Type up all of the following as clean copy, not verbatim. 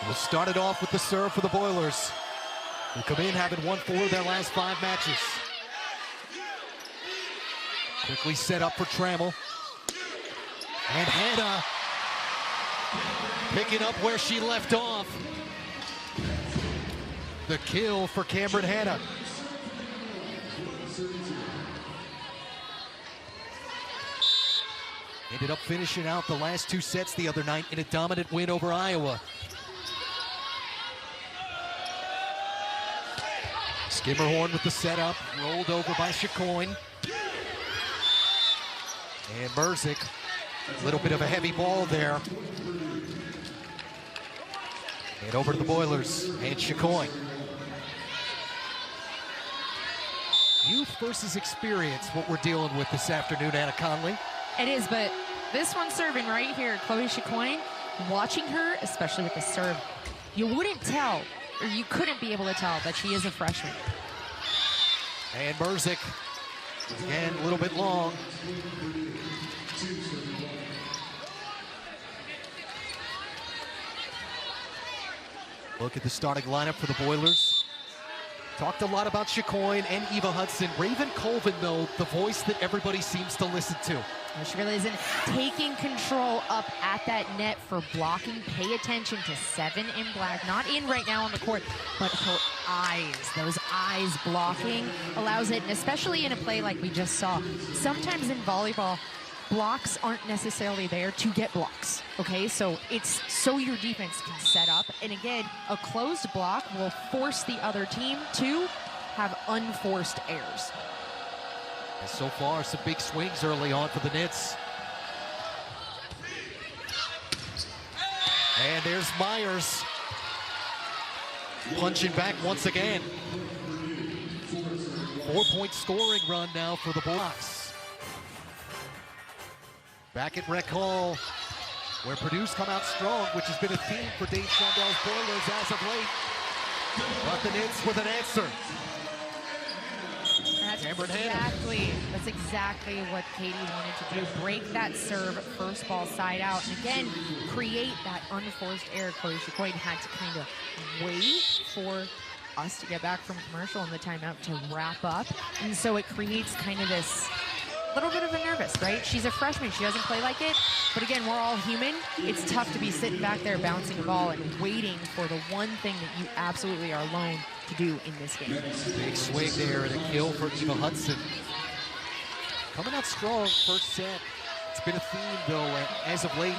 We'll start it off with the serve for the Boilers, who come in having won 4 of their last 5 matches. Quickly set up for Trammell. And Hannah picking up where she left off. The kill for Cameron Hannah. Ended up finishing out the last 2 sets the other night in a dominant win over Iowa. Skimmerhorn with the setup, rolled over by Chicoine. And Merzik, a little bit of a heavy ball there. And over to the Boilers and Chicoine. Youth versus experience, what we're dealing with this afternoon, Anna Conley. It is, but this one serving right here, Chloe Chicoine, watching her, especially with the serve, you wouldn't tell, or you couldn't be able to tell that she is a freshman. And Merzik, again, a little bit long. Look at the starting lineup for the Boilers. Talked a lot about Chicoine and Eva Hudson. Raven Colvin, though, the voice that everybody seems to listen to. She really isn't taking control up at that net for blocking. Pay attention to 7 in black. Not in right now on the court, but her eyes. Those eyes blocking allows it, and especially in a play like we just saw. Sometimes in volleyball, blocks aren't necessarily there to get blocks, okay? So it's so your defense can set up. And again, a closed block will force the other team to have unforced errors. And so far, some big swings early on for the Knits. And there's Myers. Punching back once again. 4-point scoring run now for the Bulldogs. Back at Rec Hall, where Purdue's come out strong, which has been a theme for Dave Shondel's Boilers as of late. But the Knits with an answer. That's exactly what Katie wanted to do. Break that serve, first ball side out, and again, create that unforced error. Chloe Chicoine had to kind of wait for us to get back from commercial and the timeout to wrap up. And so it creates kind of this little bit of a nervous, right? She's a freshman, she doesn't play like it, but again, we're all human. It's tough to be sitting back there bouncing a ball and waiting for the one thing that you absolutely are alone to do in this game. Big swing there and a kill for Eva Hudson. Coming out strong, first set. It's been a theme though, as of late.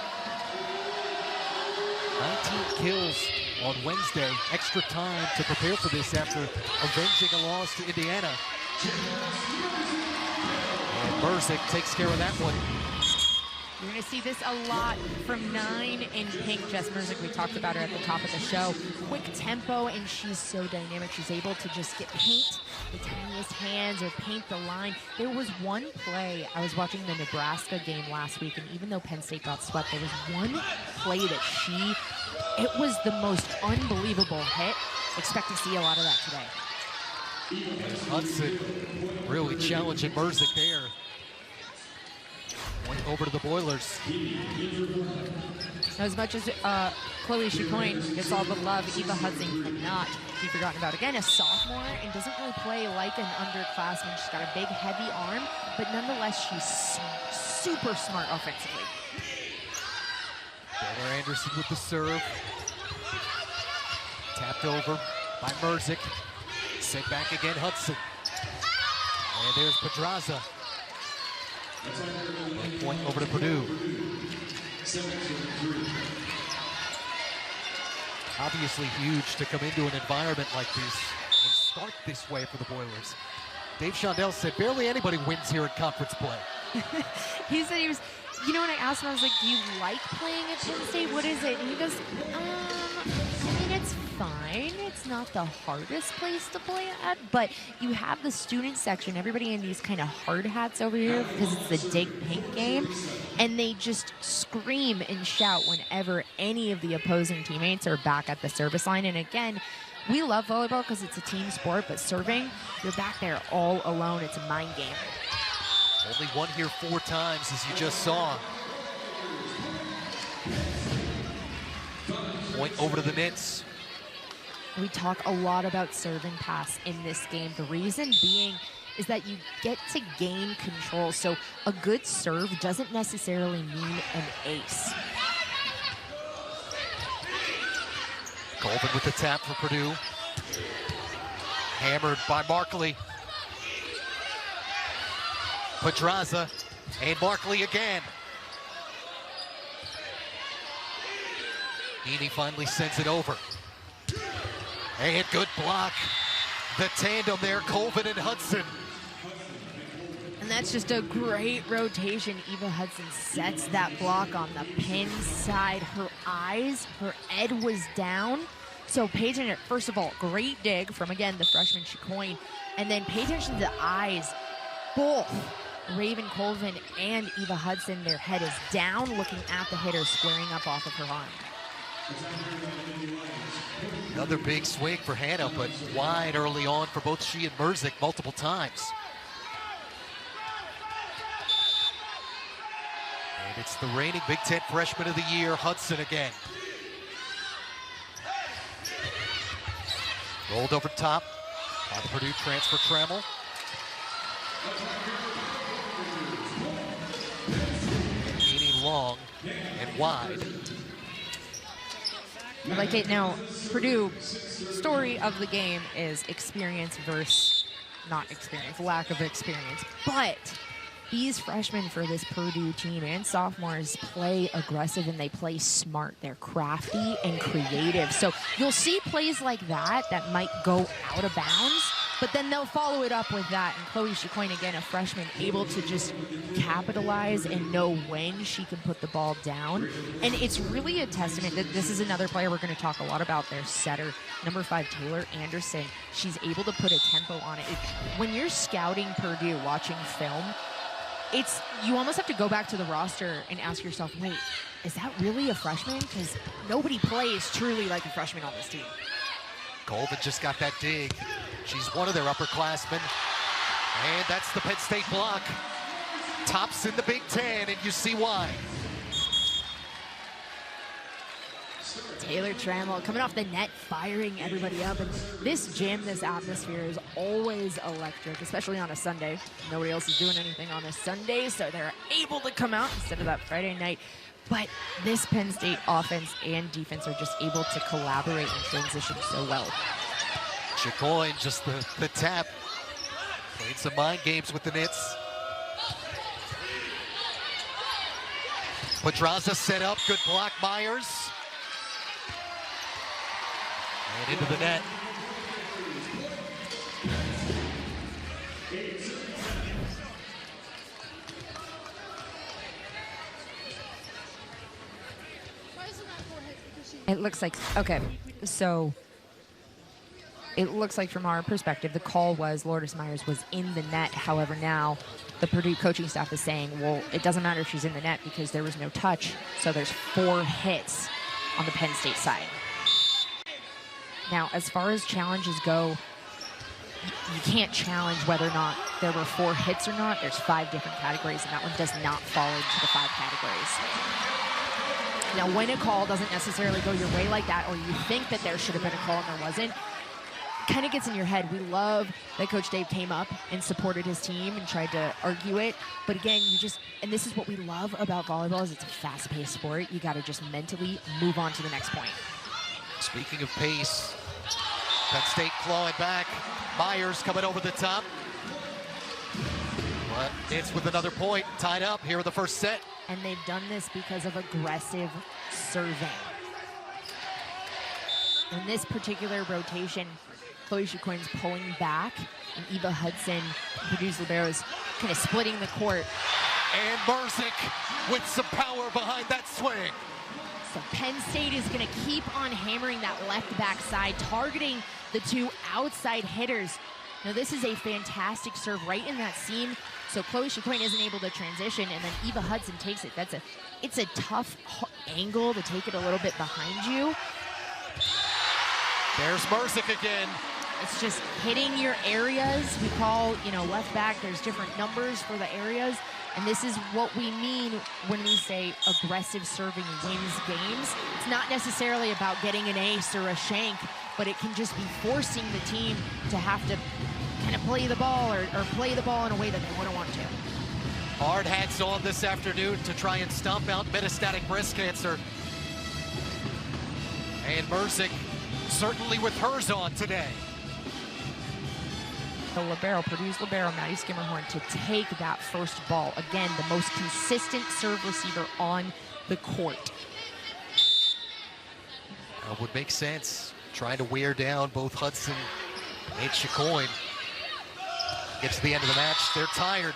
19 kills on Wednesday. Extra time to prepare for this after avenging a loss to Indiana. And Merzik takes care of that one. You're going to see this a lot from 9 in pink. Jess Merzik, we talked about her at the top of the show. Quick tempo, and she's so dynamic. She's able to just paint the tiniest hands or paint the line. There was one play, I was watching the Nebraska game last week, and even though Penn State got swept, there was one play that it was the most unbelievable hit. Expect to see a lot of that today. And Hudson really challenging Merzik there. Point over to the Boilers. As much as Chloe Chicoine gets all the love, Eva Hudson cannot be forgotten about. Again, a sophomore and doesn't really play like an underclassman. She's got a big, heavy arm, but nonetheless, she's super smart offensively. Banner Anderson with the serve. Tapped over by Merzik. Sent back again, Hudson. And there's Pedraza. And point over to Purdue. Obviously huge to come into an environment like this and start this way for the Boilers. Dave Shondel said barely anybody wins here in conference play. He said he was, you know, when I asked him, I was like, do you like playing at Penn State? What is it? And he goes, I mean, it's fine. It's not the hardest place to play at, but you have the student section, everybody in these kind of hard hats over here because it's the Dig Pink game, and they just scream and shout whenever any of the opposing teammates are back at the service line. And again, we love volleyball because it's a team sport, but serving, you're back there all alone. It's a mind game. Only won here 4 times, as you just saw. Point over to the Knicks. We talk a lot about serve and pass in this game. The reason being is that you get to gain control. So a good serve doesn't necessarily mean an ace. Colvin with the tap for Purdue. Hammered by Markley. Pedraza and Markley again. Heaney finally sends it over. And good block. The tandem there, Colvin and Hudson. And that's just a great rotation. Eva Hudson sets that block on the pin side. Her head was down. So pay attention. First of all, great dig from, again, the freshman Chicoine. And then pay attention to the eyes. Both Raven Colvin and Eva Hudson, their head is down, looking at the hitter, squaring up off of her arm. Another big swing for Hannah, but wide early on for both she and Merzik multiple times. And it's the reigning Big Ten Freshman of the Year, Hudson again. Rolled over top by the Purdue transfer Trammell. Heaney long and wide. I like it. Now, Purdue, story of the game is experience versus not experience, lack of experience. But these freshmen for this Purdue team and sophomores play aggressive and they play smart. They're crafty and creative. So you'll see plays like that that might go out of bounds, but then they'll follow it up with that. And Chloe Chicoine, again, a freshman, able to just capitalize and know when she can put the ball down. And it's really a testament that this is another player we're going to talk a lot about, their setter, number 5, Taylor Anderson. She's able to put a tempo on it. When you're scouting Purdue, watching film, you almost have to go back to the roster and ask yourself, wait, is that really a freshman? Because nobody plays truly like a freshman on this team. Colvin just got that dig. She's one of their upperclassmen. And that's the Penn State block. Tops in the Big Ten, and you see why. Taylor Trammell coming off the net, firing everybody up. And this gym, this atmosphere is always electric, especially on a Sunday. Nobody else is doing anything on a Sunday, so they're able to come out instead of that Friday night. But this Penn State offense and defense are just able to collaborate and transition so well. Chicoine, just the tap. Playing some mind games with the Nits. Pedraza set up, good block, Myers. And into the net. It looks like, okay, so it looks like from our perspective, the call was Lourdes Myers was in the net. However, now the Purdue coaching staff is saying, well, it doesn't matter if she's in the net because there was no touch. So there's 4 hits on the Penn State side. Now, as far as challenges go, you can't challenge whether or not there were 4 hits or not. There's 5 different categories, and that one does not fall into the 5 categories. Now, when a call doesn't necessarily go your way like that, or you think that there should have been a call and there wasn't, kind of gets in your head. We love that Coach Dave came up and supported his team and tried to argue it. But again, and this is what we love about volleyball, is it's a fast-paced sport. You got to just mentally move on to the next point. Speaking of pace, Penn State clawing back. Myers coming over the top. But it's with another point, tied up here in the first set. And they've done this because of aggressive serving. In this particular rotation, Chloe Chicoine's pulling back, and Eva Hudson, Purdue's libero, is kind of splitting the court. And Merzik with some power behind that swing. So Penn State is going to keep on hammering that left backside, targeting the 2 outside hitters. Now this is a fantastic serve right in that seam. So Chloe Chicoine isn't able to transition, and then Eva Hudson takes it. It's a tough angle to take it a little bit behind you. There's Merzik again. It's just hitting your areas. We call, left back, there's different numbers for the areas. And this is what we mean when we say aggressive serving wins games. It's not necessarily about getting an ace or a shank, but it can just be forcing the team to have to kind of play the ball or play the ball in a way that they wouldn't want to. Hard hats on this afternoon to try and stomp out metastatic breast cancer. And Merzick certainly with hers on today. The libero, Purdue's libero, Maddie Skimmerhorn, to take that first ball. Again, the most consistent serve receiver on the court. Would make sense. Trying to wear down both Hudson and Chicoine. Gets to the end of the match, they're tired.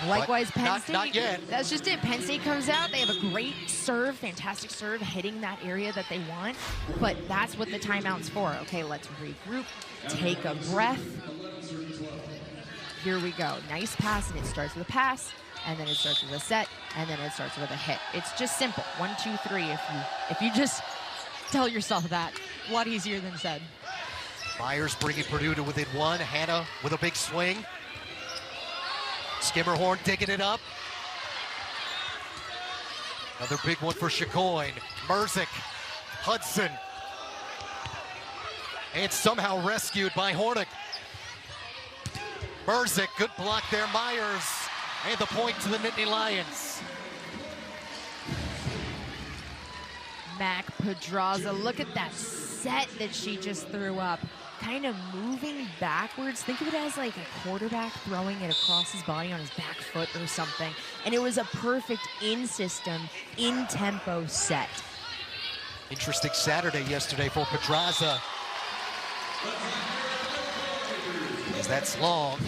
Likewise, Penn State. Not yet. That's just it. Penn State comes out. They have a great serve, fantastic serve, hitting that area that they want. But that's what the timeout's for. Okay, let's regroup, take a breath. Here we go. Nice pass, and it starts with a pass, and then it starts with a set, and then it starts with a hit. It's just simple. 1, 2, 3. If you just tell yourself that, a lot easier than said. Myers bringing Purdue to within one. Hannah with a big swing. Skimmerhorn digging it up. Another big one for Chicoine. Merzick, Hudson. And somehow rescued by Hornick. Merzick, good block there, Myers. And the point to the Nittany Lions. Mac Pedraza, look at that set that she just threw up. Kind of moving backwards. Think of it as like a quarterback throwing it across his body on his back foot or something. And it was a perfect in-system, in-tempo set. Interesting Saturday yesterday for Pedraza. As that's long.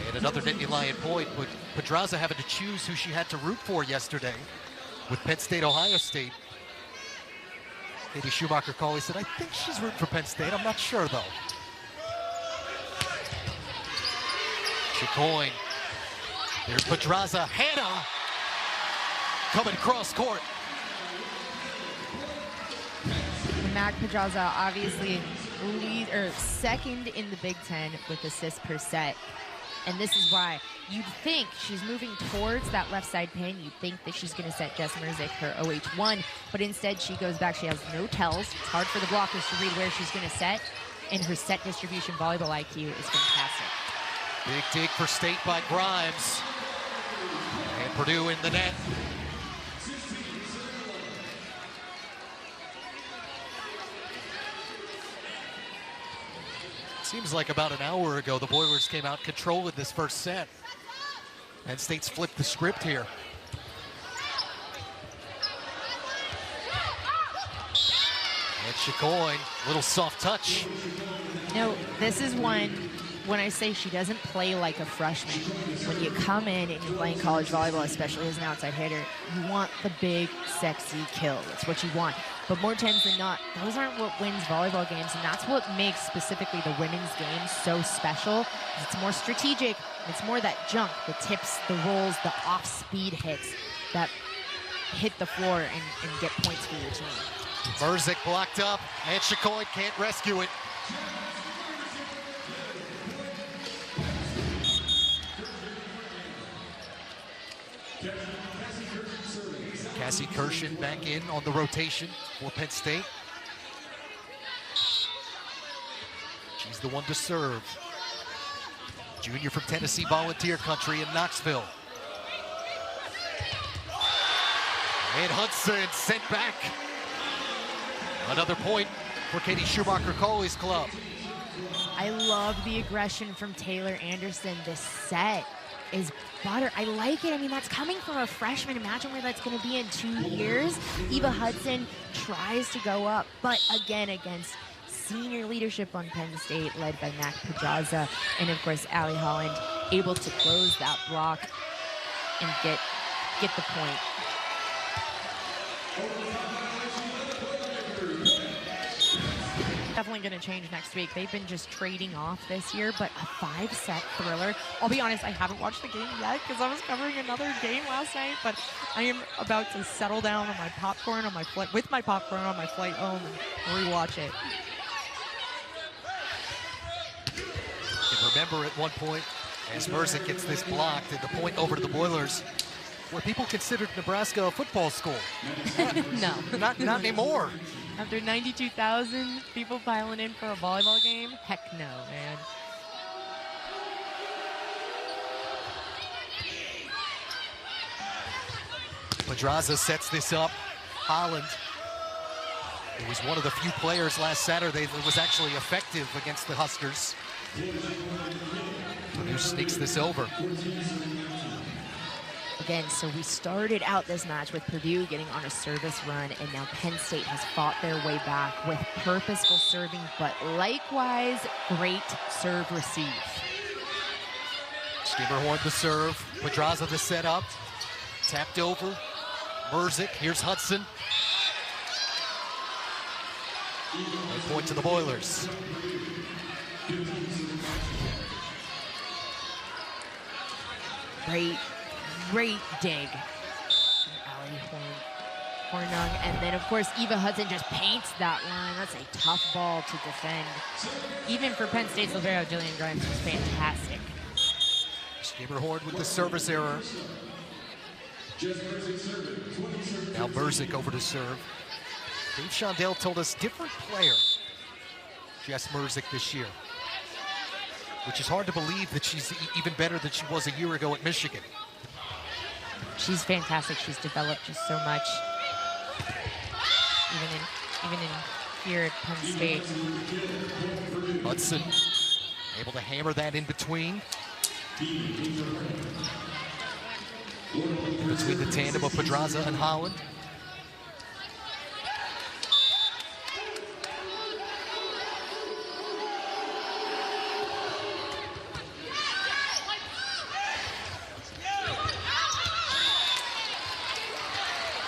And another Nittany Lion point, but Pedraza having to choose who she had to root for yesterday with Penn State, Ohio State. Katie Schumacher-Cauley said, I think she's rooting for Penn State. I'm not sure, though. Chicoine. There's Pedraza. Hannah coming cross court. Mac Pedraza obviously second in the Big Ten with assists per set. And this is why you'd think she's moving towards that left side pin. You'd think that she's going to set Jess Merzick her OH1, but instead she goes back. She has no tells. It's hard for the blockers to read where she's going to set, and her set distribution volleyball IQ is fantastic. Big dig for State by Grimes. And Purdue in the net. Seems like about an hour ago, the Boilers came out controlling this first set. Penn State's flipped the script here. And Chicoine, little soft touch. No, this is one, when I say she doesn't play like a freshman, when you come in and you're playing college volleyball, especially as an outside hitter, you want the big, sexy kill. That's what you want. But more times than not, those aren't what wins volleyball games, and that's what makes specifically the women's game so special. It's more strategic. It's more that jump, the tips, the rolls, the off-speed hits that hit the floor and get points for your team. Merzick blocked up, and Chicoine can't rescue it. Cassie Kirshen back in on the rotation for Penn State. She's the one to serve. Junior from Tennessee Volunteer Country in Knoxville. And Hudson sent back. Another point for Katie Schumacher-Cauley's club. I love the aggression from Taylor Anderson. This set is butter. I like it. I mean, that's coming from a freshman. Imagine where that's going to be in 2 years. Eva Hudson tries to go up, but again, against senior leadership on Penn State, led by Mac Pedraza, and of course, Allie Holland, able to close that block and get the point. Definitely going to change next week. They've been just trading off this year, but a 5-set thriller. I'll be honest, I haven't watched the game yet because I was covering another game last night, but I am about to settle down on my popcorn on my flight, with my popcorn on my flight home, and rewatch it. I can remember at one point As Merzick gets this blocked, and the point over to the Boilers, where people considered Nebraska a football school. No. Not anymore. After 92,000 people piling in for a volleyball game? Heck no, man. Pedraza sets this up. Holland, who was one of the few players last Saturday that was actually effective against the Huskers. Purdue sneaks this over. Again, so we started out this match with Purdue getting on a service run, and now Penn State has fought their way back with purposeful serving, but likewise, great serve receive. Skimmerhorn the serve, Pedraza the setup, tapped over, Merzick, here's Hudson. And point to the Boilers. Great dig from Allie Hornung. And then, of course, Eva Hudson just paints that line. That's a tough ball to defend. Even for Penn State's libero, Jillian Grimes was fantastic. Skimmerhorn with the service error. Now Merzick over to serve. Dave Shondell told us different player, Jess Merzick, this year. Which is hard to believe that she's even better than she was a year ago at Michigan. She's fantastic. She's developed just so much. Even in here at Penn State. Hudson able to hammer that in between. In between the tandem of Pedraza and Holland.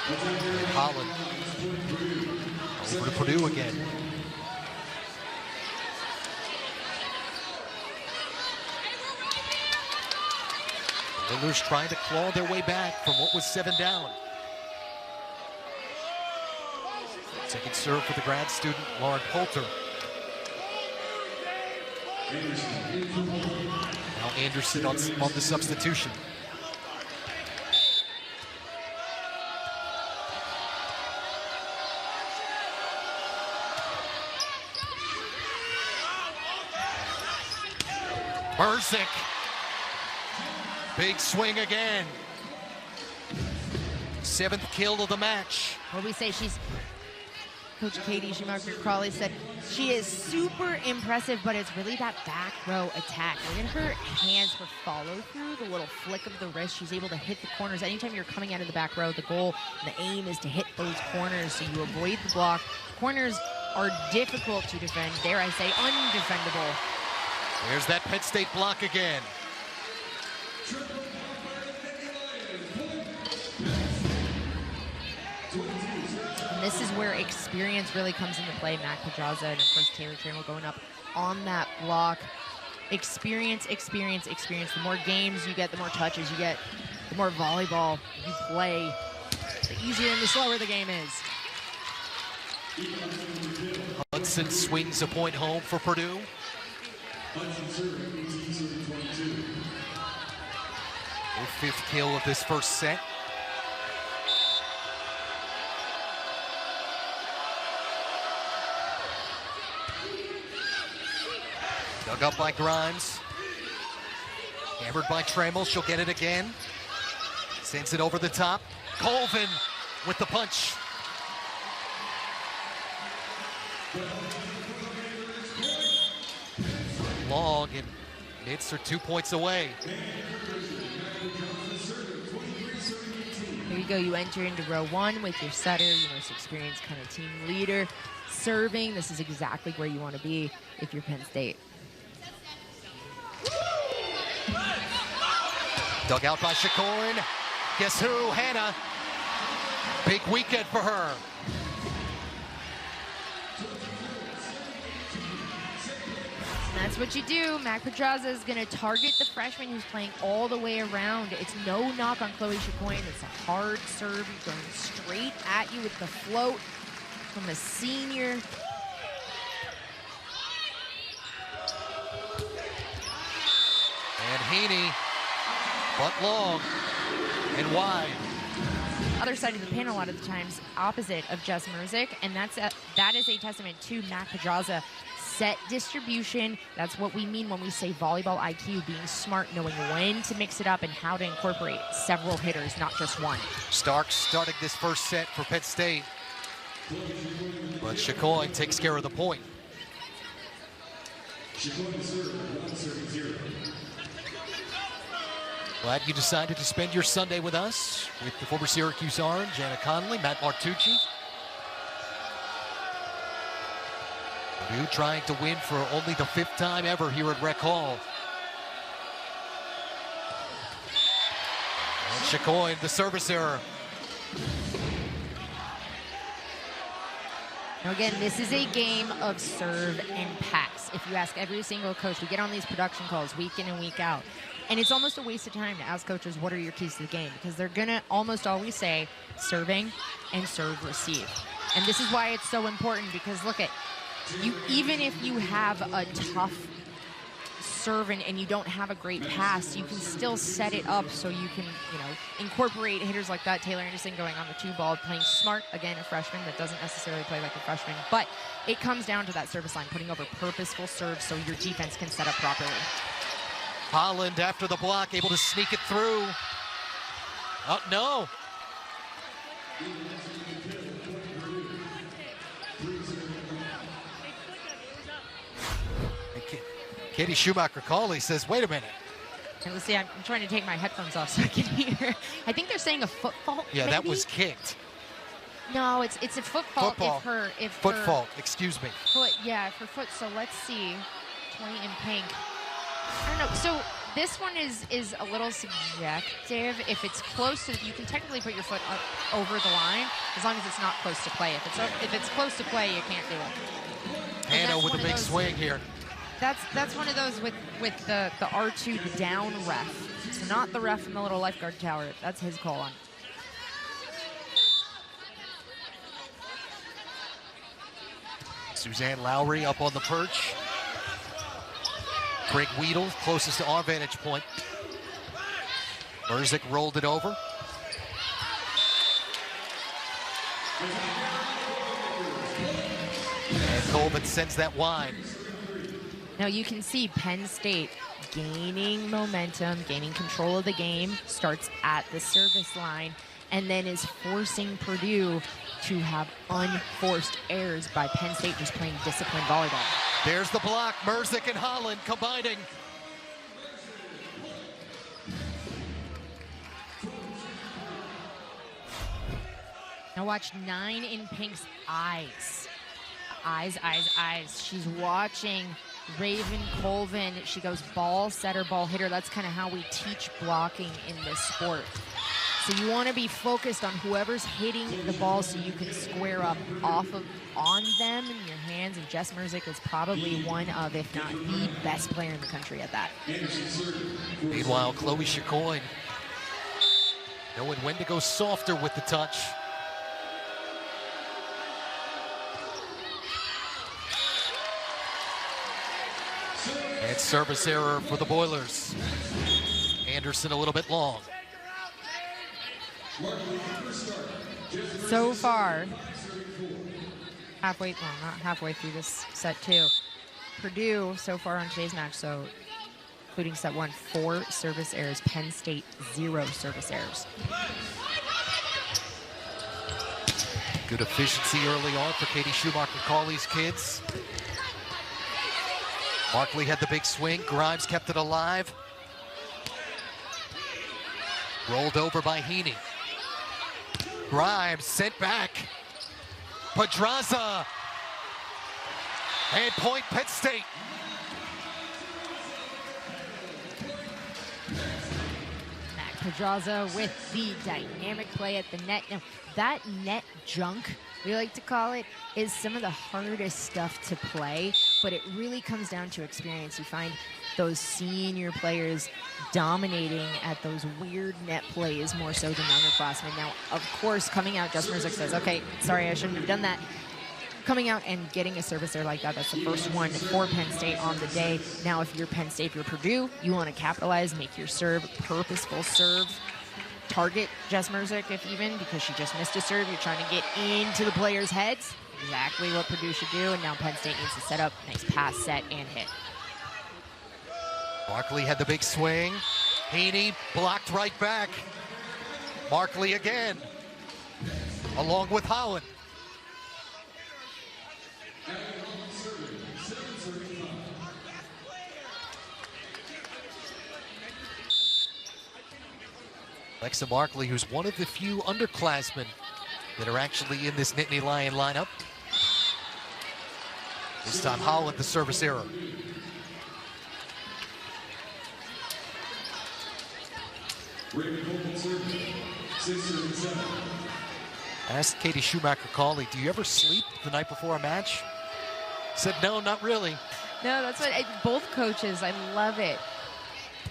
And Holland over to Purdue again. Oilers trying to claw their way back from what was 7 down. Second serve for the grad student, Lauren Poulter. Now Anderson on the substitution. Merzick. Big swing again. 7th kill of the match. What we say, Coach Katie Schumacher-Crawley said she is super impressive, but it's really that back row attack. Look at her hands for follow through, the little flick of the wrist. She's able to hit the corners. Anytime you're coming out of the back row, the goal, the aim is to hit those corners so you avoid the block. Corners are difficult to defend, dare I say, undefendable. There's that Penn State block again. And this is where experience really comes into play. Mac Pedraza and, of course, Taylor Trammell going up on that block. Experience. The more games you get, the more touches you get, the more volleyball you play, the easier and the slower the game is. Hudson swings a point home for Purdue. Their 5th kill of this first set. Dug up by Grimes. Hammered by Trammell. She'll get it again. Sends it over the top. Colvin with the punch. Long, and Knits are 2 points away. There you go. You enter into row 1 with your setter, your most experienced kind of team leader. Serving, this is exactly where you want to be if you're Penn State. Dug out by Shakorn. Guess who? Hannah. Big weekend for her. That's what you do. Mac Pedraza is going to target the freshman who's playing all the way around. It's no knock on Chloe Shakorn. It's a hard serve going straight at you with the float from a senior. And Haney, but long and wide. Other side of the pin a lot of the times, opposite of Jess Merzick, and that is a testament to Mac Pedraza. Set distribution, that's what we mean when we say volleyball IQ, being smart, knowing when to mix it up and how to incorporate several hitters, not just one. Stark starting this first set for Penn State, but Chicoine takes care of the point. Glad you decided to spend your Sunday with us, with the former Syracuse Orange, Anna Connolly, Matt Martucci. Purdue trying to win for only the 5th time ever here at Rec Hall. And Chicoine, the service error. Now again, this is a game of serve and pass. If you ask every single coach, we get on these production calls week in and week out, and it's almost a waste of time to ask coaches what are your keys to the game, because they're gonna almost always say serving and serve receive. And this is why it's so important, because look at you, even if you have a tough serve and you don't have a great pass, you can still set it up so you can, incorporate hitters like that. Taylor Anderson going on the 2-ball, playing smart, again, a freshman that doesn't necessarily play like a freshman, but it comes down to that service line, putting over purposeful serves so your defense can set up properly. Holland after the block, able to sneak it through. Oh, no. Katie Schumacher-Cawley says, wait a minute. And let's see, I'm trying to take my headphones off so I can hear. I think they're saying a foot fault. Yeah, maybe? That was kicked. No, it's a foot fault. Football. If foot fault, excuse me. Foot, yeah, for foot. So let's see. 20 in pink. I don't know. So this one is a little subjective. If it's close to, you can technically put your foot up over the line as long as it's not close to play. If it's close to play, you can't do it. Hannah with a big swing here. That's one of those with the R2, the down ref. So not the ref in the little lifeguard tower. That's his call on. Suzanne Lowry up on the perch. Craig Weedle closest to our vantage point. Merzick rolled it over. And Colvin sends that wide. Now you can see Penn State gaining momentum, gaining control of the game, starts at the service line, and then is forcing Purdue to have unforced errors by Penn State just playing disciplined volleyball. There's the block, Merzick and Holland combining. Now watch 9 in pink's eyes. Eyes, eyes, eyes. She's watching Raven Colvin. She goes ball setter, ball hitter. That's kind of how we teach blocking in this sport. So you want to be focused on whoever's hitting the ball so you can square up on them in your hands. And Jess Merzick is probably one of, if not the best player in the country at that. Meanwhile, Chloe Chicoine knowing when to go softer with the touch. And service error for the Boilers. Anderson a little bit long. So far, not halfway through this set two. Purdue so far on today's match, so including set 1, 4 service errors. Penn State 0 service errors. Good efficiency early on for Katie Schumacher-Cawley's kids. Markley had the big swing. Grimes kept it alive. Rolled over by Heaney. Grimes sent back. Pedraza. And point Penn State. Mac Pedraza with the dynamic play at the net. Now, that net junk, we like to call it, is some of the hardest stuff to play, but it really comes down to experience. You find those senior players dominating at those weird net plays more so than underclassmen. Now, of course, coming out, Jess Merzick says, okay, sorry, I shouldn't have done that. coming out and getting a service there like that, that's the first one for Penn State on the day. Now, if you're Penn State, if you're Purdue, you want to capitalize, make your serve purposeful serve. Target Jess Merzick, if even, because she just missed a serve. You're trying to get into the players' heads. Exactly what Purdue should do, and now Penn State needs to set up. Nice pass, set, and hit. Markley had the big swing. Haney blocked right back. Markley again, along with Holland. Alexa Markley, who's one of the few underclassmen that are actually in this Nittany Lion lineup. This time Holland, the service error. I asked Katie Schumacher-Cauley, do you ever sleep the night before a match? Said, no, not really. No, that's what, both coaches, I love it.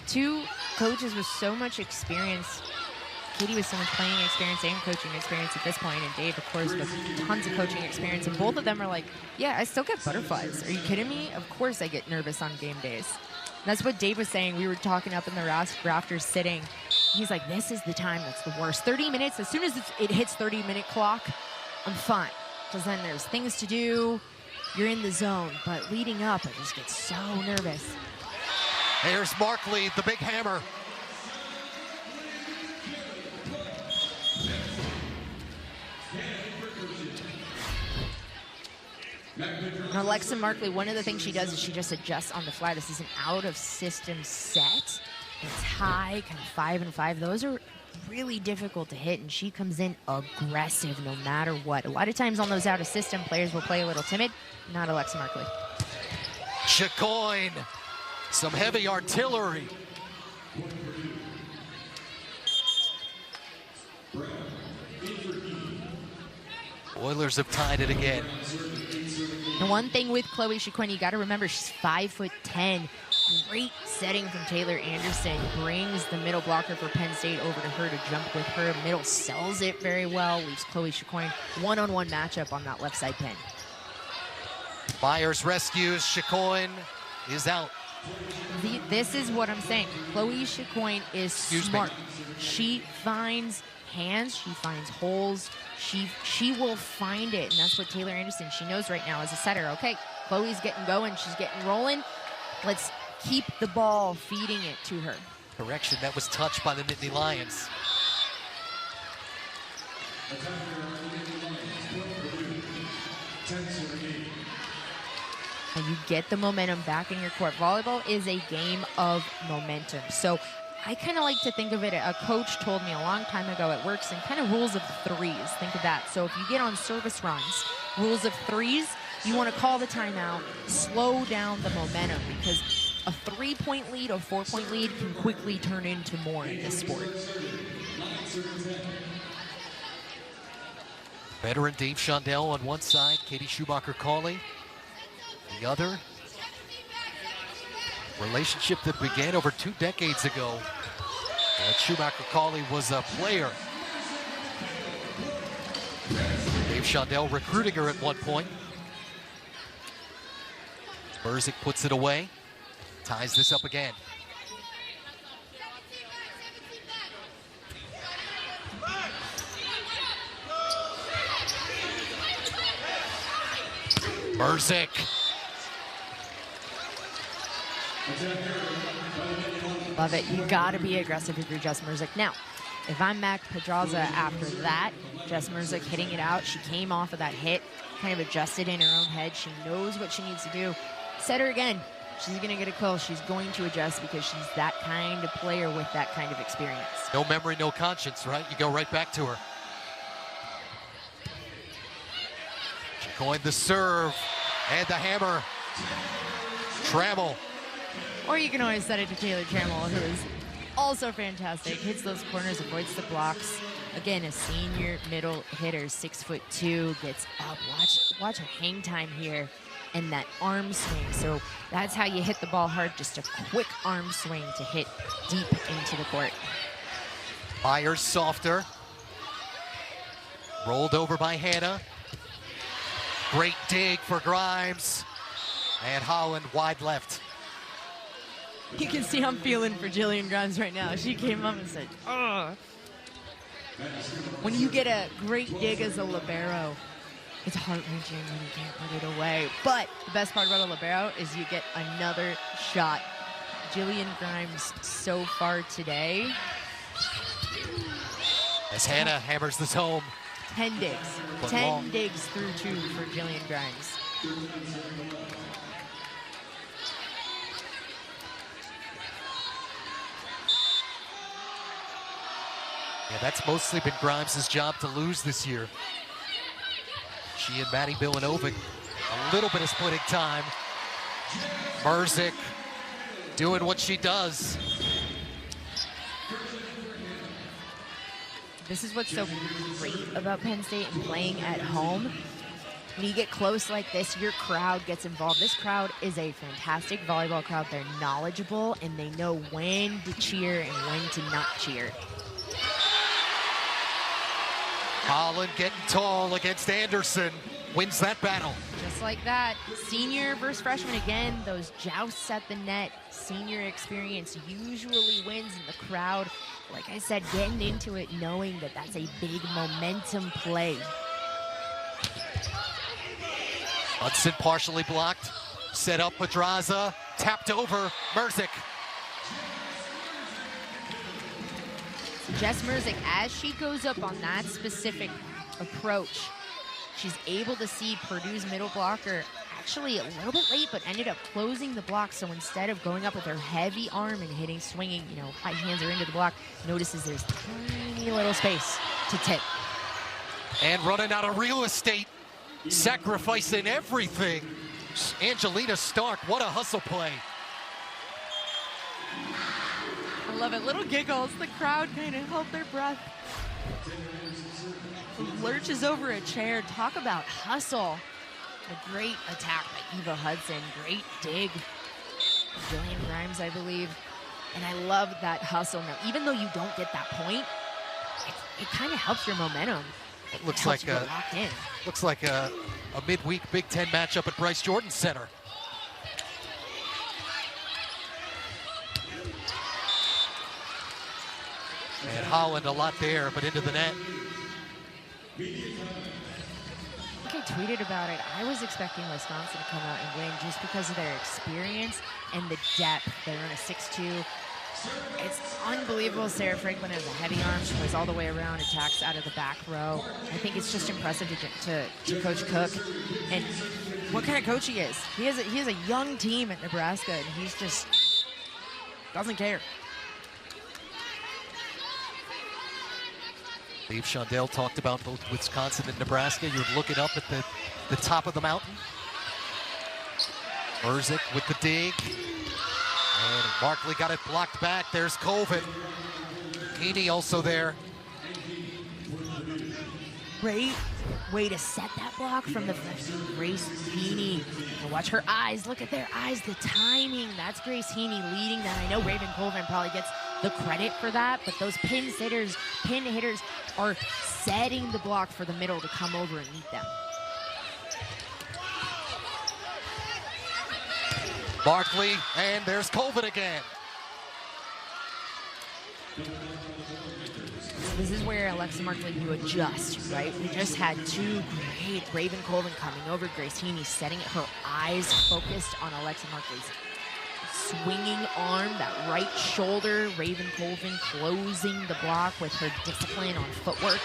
Two coaches with so much experience. Katie with so much playing experience and coaching experience at this point, and Dave, of course, with tons of coaching experience. And both of them are like, yeah, I still get butterflies. Are you kidding me? Of course I get nervous on game days. And that's what Dave was saying. We were talking up in the rafters sitting. He's like, this is the time that's the worst. 30 minutes, as soon as it hits 30-minute clock, I'm fine. Because then there's things to do. You're in the zone. But leading up, I just get so nervous. There's Markley, the big hammer. Now, Alexa Markley, one of the things she does is she just adjusts on the fly. This is an out-of-system set. It's high, kind of 5 and 5. Those are really difficult to hit, and she comes in aggressive no matter what. A lot of times on those out-of-system, players will play a little timid. Not Alexa Markley. Chicoine, some heavy artillery. Oilers have tied it again. The one thing with Chloe Chicoine, you got to remember, she's 5'10". Great setting from Taylor Anderson. Brings the middle blocker for Penn State over to her to jump with her. Middle sells it very well. Leaves Chloe Chicoine one-on-one matchup on that left side pin. Myers rescues. Chicoine is out. This is what I'm saying. Chloe Chicoine is smart. She finds hands. She finds holes. She will find it, and that's what Taylor Anderson, she knows right now as a setter. Okay, Chloe's getting going. She's getting rolling. Let's keep the ball, feeding it to her. Correction, that was touched by the Nittany Lions. And you get the momentum back in your court. Volleyball is a game of momentum. So I kind of like to think of it, a coach told me a long time ago, it works in kind of rules of threes. Think of that. So if you get on service runs, rules of threes, you want to call the timeout, slow down the momentum, because a 3-point lead, a 4-point lead can quickly turn into more in this sport. Veteran Dave Shondell on one side, Katie Schumacher-Cauley the other. Relationship that began over 2 decades ago. Schumacher-Cauley was a player. Dave Shondell recruiting her at one point. Merzick puts it away, ties this up again. Merzick. Love it. You got to be aggressive if you're Jess Merzick. Now, if I'm Mac Pedraza after that, Jess Merzick hitting it out, she came off of that hit, kind of adjusted in her own head. She knows what she needs to do. Set her again. She's going to get a kill. She's going to adjust because she's that kind of player with that kind of experience. No memory, no conscience, right? You go right back to her. She coined the serve and the hammer. Trammell. Or you can always set it to Taylor Trammell, who is also fantastic. Hits those corners, avoids the blocks. Again, a senior middle hitter, 6'2", gets up. Watch her hang time here and that arm swing. So that's how you hit the ball hard, just a quick arm swing to hit deep into the court. Myers softer. Rolled over by Hannah. Great dig for Grimes. And Holland wide left. You can see I'm feeling for Jillian Grimes right now. She came up and said, ugh. When you get a great dig as a libero, it's heart-wrenching when you can't put it away. But the best part about a libero is you get another shot. Jillian Grimes so far today. As Hannah hammers this home. 10 digs. But 10 long. digs through 2 for Jillian Grimes. Yeah, that's mostly been Grimes' job to lose this year. She and Maddie Milanovic, a little bit of splitting time. Merzik doing what she does. This is what's so great about Penn State and playing at home. When you get close like this, your crowd gets involved. This crowd is a fantastic volleyball crowd. They're knowledgeable, and they know when to cheer and when to not cheer. Holland getting tall against Anderson. Wins that battle. Just like that. Senior versus freshman again. Those jousts at the net. Senior experience usually wins in the crowd. Like I said, getting into it, knowing that that's a big momentum play. Hudson partially blocked. Set up Pedraza. Tapped over. Merzik. Jess Merzik, as she goes up on that specific approach, she's able to see Purdue's middle blocker actually a little bit late, but ended up closing the block. So instead of going up with her heavy arm and hitting, swinging, high hands are into the block, notices there's tiny little space to tip. And running out of real estate, sacrificing everything. Angelina Stark, what a hustle play. I love it. Little giggles. The crowd kind of held their breath. Lurches over a chair. Talk about hustle. A great attack by Eva Hudson. Great dig. Jillian Grimes, I believe. And I love that hustle. Now, even though you don't get that point, it kind of helps your momentum. It looks like a midweek Big Ten matchup at Bryce Jordan Center. And Holland a lot there, but into the net. I think I tweeted about it. I was expecting Wisconsin to come out and win just because of their experience and the depth. They're in a 6-2. It's unbelievable. Sarah Franklin has a heavy arm. She plays all the way around, attacks out of the back row. I think it's just impressive to Coach Cook and what kind of coach he is. He has a young team at Nebraska, and he's just doesn't care. Dave Shondell talked about both Wisconsin and Nebraska. You're looking up at the top of the mountain. Merzik with the dig. And Markley got it blocked back. There's Colvin. Heaney also there. Great way to set that block from the Grace Heaney. And watch her eyes. Look at their eyes. The timing. That's Grace Heaney leading that. I know Raven Colvin probably gets the credit for that, but those pin hitters are setting the block for the middle to come over and meet them. Markley, and there's Colvin again. This is where Alexa Markley, you adjust, right? We just had two great Raven Colvin coming over. Grace Heaney setting it, her eyes focused on Alexa Markley's swinging arm, that right shoulder. Raven Colvin closing the block with her discipline on footwork.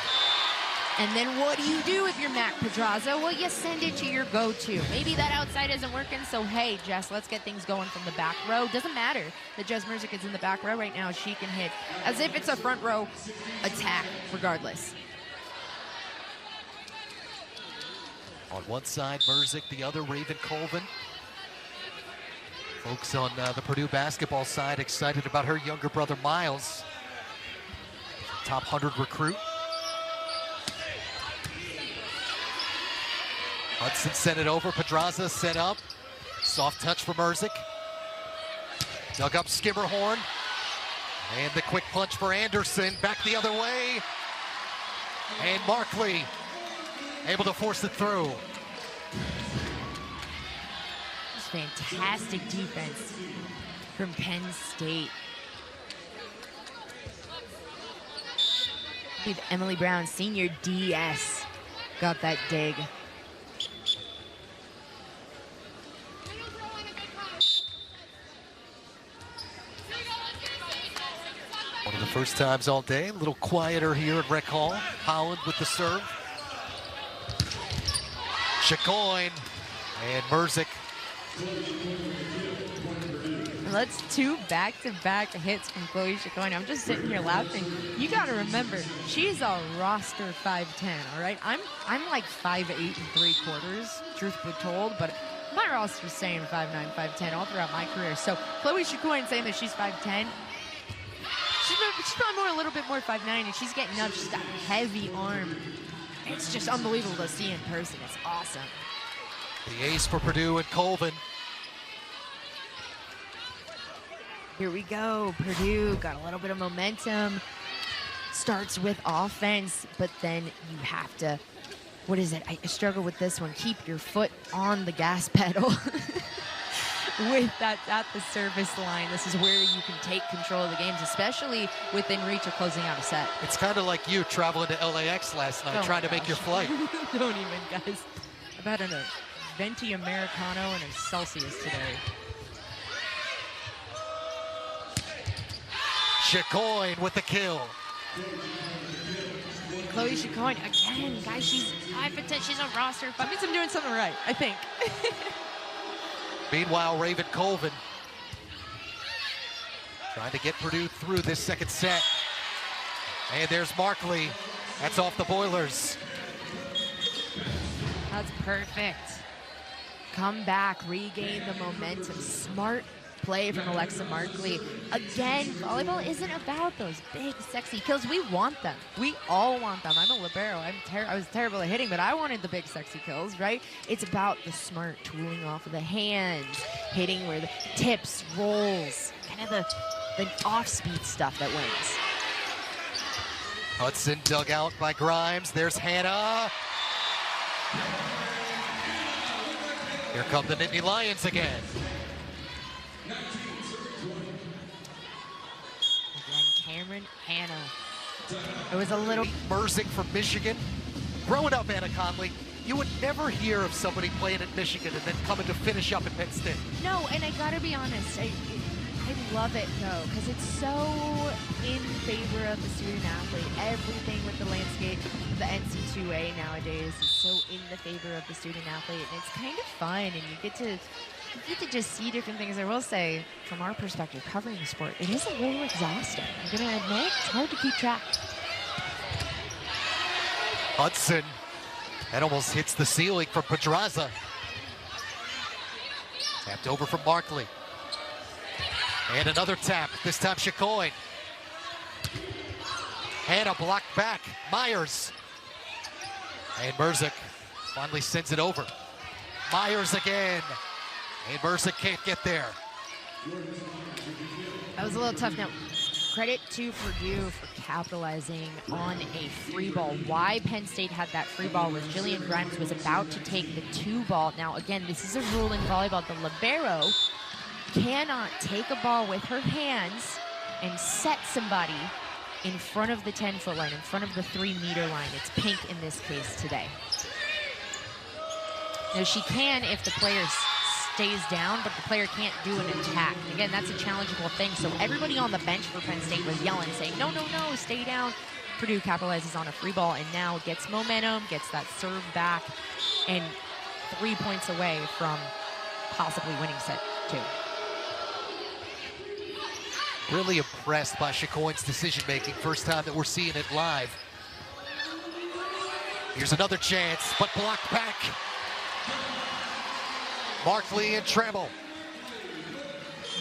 And then what do you do if you're Mac Pedraza? Well, you send it to your go-to. Maybe that outside isn't working, so hey, Jess, let's get things going from the back row. Doesn't matter that Jess Merzik is in the back row right now. She can hit as if it's a front row attack regardless. On one side, Merzik, the other, Raven Colvin. Folks on the Purdue basketball side excited about her younger brother, Miles. Top 100 recruit. Hudson sent it over. Pedraza set up. Soft touch for Merzik. Dug up Skimmerhorn. And the quick punch for Anderson. Back the other way. And Markley able to force it through. Just fantastic defense from Penn State. I believe Emily Brown, senior DS, got that dig. One of the first times all day, a little quieter here at Rec Hall. Holland with the serve. Chicoine and Merzik. That's 2 back-to-back hits from Chloe Chicoine. I'm just sitting here laughing. You got to remember, she's a roster 5'10", all right? I'm like 5'8 3/4, truth be told, but my roster's saying 5'9", 5'10" all throughout my career. So Chloe Chicoine saying that she's 5'10", she's probably a little bit more 5'9", and she's getting up. She's got a heavy arm. It's just unbelievable to see in person. It's awesome. The ace for Purdue and Colvin. Here we go. Purdue got a little bit of momentum. Starts with offense, but then you have to, what is it? I struggle with this one. Keep your foot on the gas pedal. With that at the service line, this is where you can take control of the games, especially within reach of closing out a set. It's kind of like you traveling to LAX last night, trying to make your flight. Don't even, guys. I've had a venti Americano and a Celsius today. Chicoine with the kill. Chloe Chicoine, again, guys, she's 5'10", she's a roster. That means I'm doing something right, I think. Meanwhile, Raven Colvin trying to get Purdue through this second set. And there's Markley. That's off the Boilers. That's perfect. Come back, regain the momentum. Smart play from Alexa Markley. Again, volleyball isn't about those big, sexy kills. We want them. We all want them. I'm a libero. I was terrible at hitting, but I wanted the big, sexy kills, right? It's about the smart tooling off of the hands, hitting where the tips, rolls, kind of the off-speed stuff that wins. Hudson dug out by Grimes. There's Hannah. Here come the Nittany Lions again. Cameron Hannah. It was a little... Merzik from Michigan. Growing up, Anna Conley, you would never hear of somebody playing at Michigan and then coming to finish up at Penn State. No, and I gotta be honest, I love it though, because it's so in favor of the student athlete. Everything with the landscape, the NC2A nowadays is so in the favor of the student athlete, and it's kind of fun, and you get to just see different things. I will say, from our perspective, covering the sport, it is a little exhausting. I'm gonna admit, it's hard to keep track. Hudson, that almost hits the ceiling for Pedraza. Tapped over from Markley. And another tap, this time Chicoine. Hannah blocked back, Myers. And Merzik finally sends it over. Myers again. And Merzik can't get there. That was a little tough. Now, credit to Purdue for capitalizing on a free ball. Why Penn State had that free ball was Jillian Grimes was about to take the 2-ball. Now, again, this is a rule in volleyball. The libero cannot take a ball with her hands and set somebody in front of the 10-foot line, in front of the 3-meter line. It's pink in this case today. Now, she can if the player stays down, but the player can't do an attack. Again, that's a challengeable thing. So everybody on the bench for Penn State was yelling, saying, no, no, no, stay down. Purdue capitalizes on a free ball and now gets momentum, gets that serve back, and 3 points away from possibly winning set 2. Really impressed by Chicoine's decision-making. First time that we're seeing it live. Here's another chance, but blocked back. Markley and Trammell.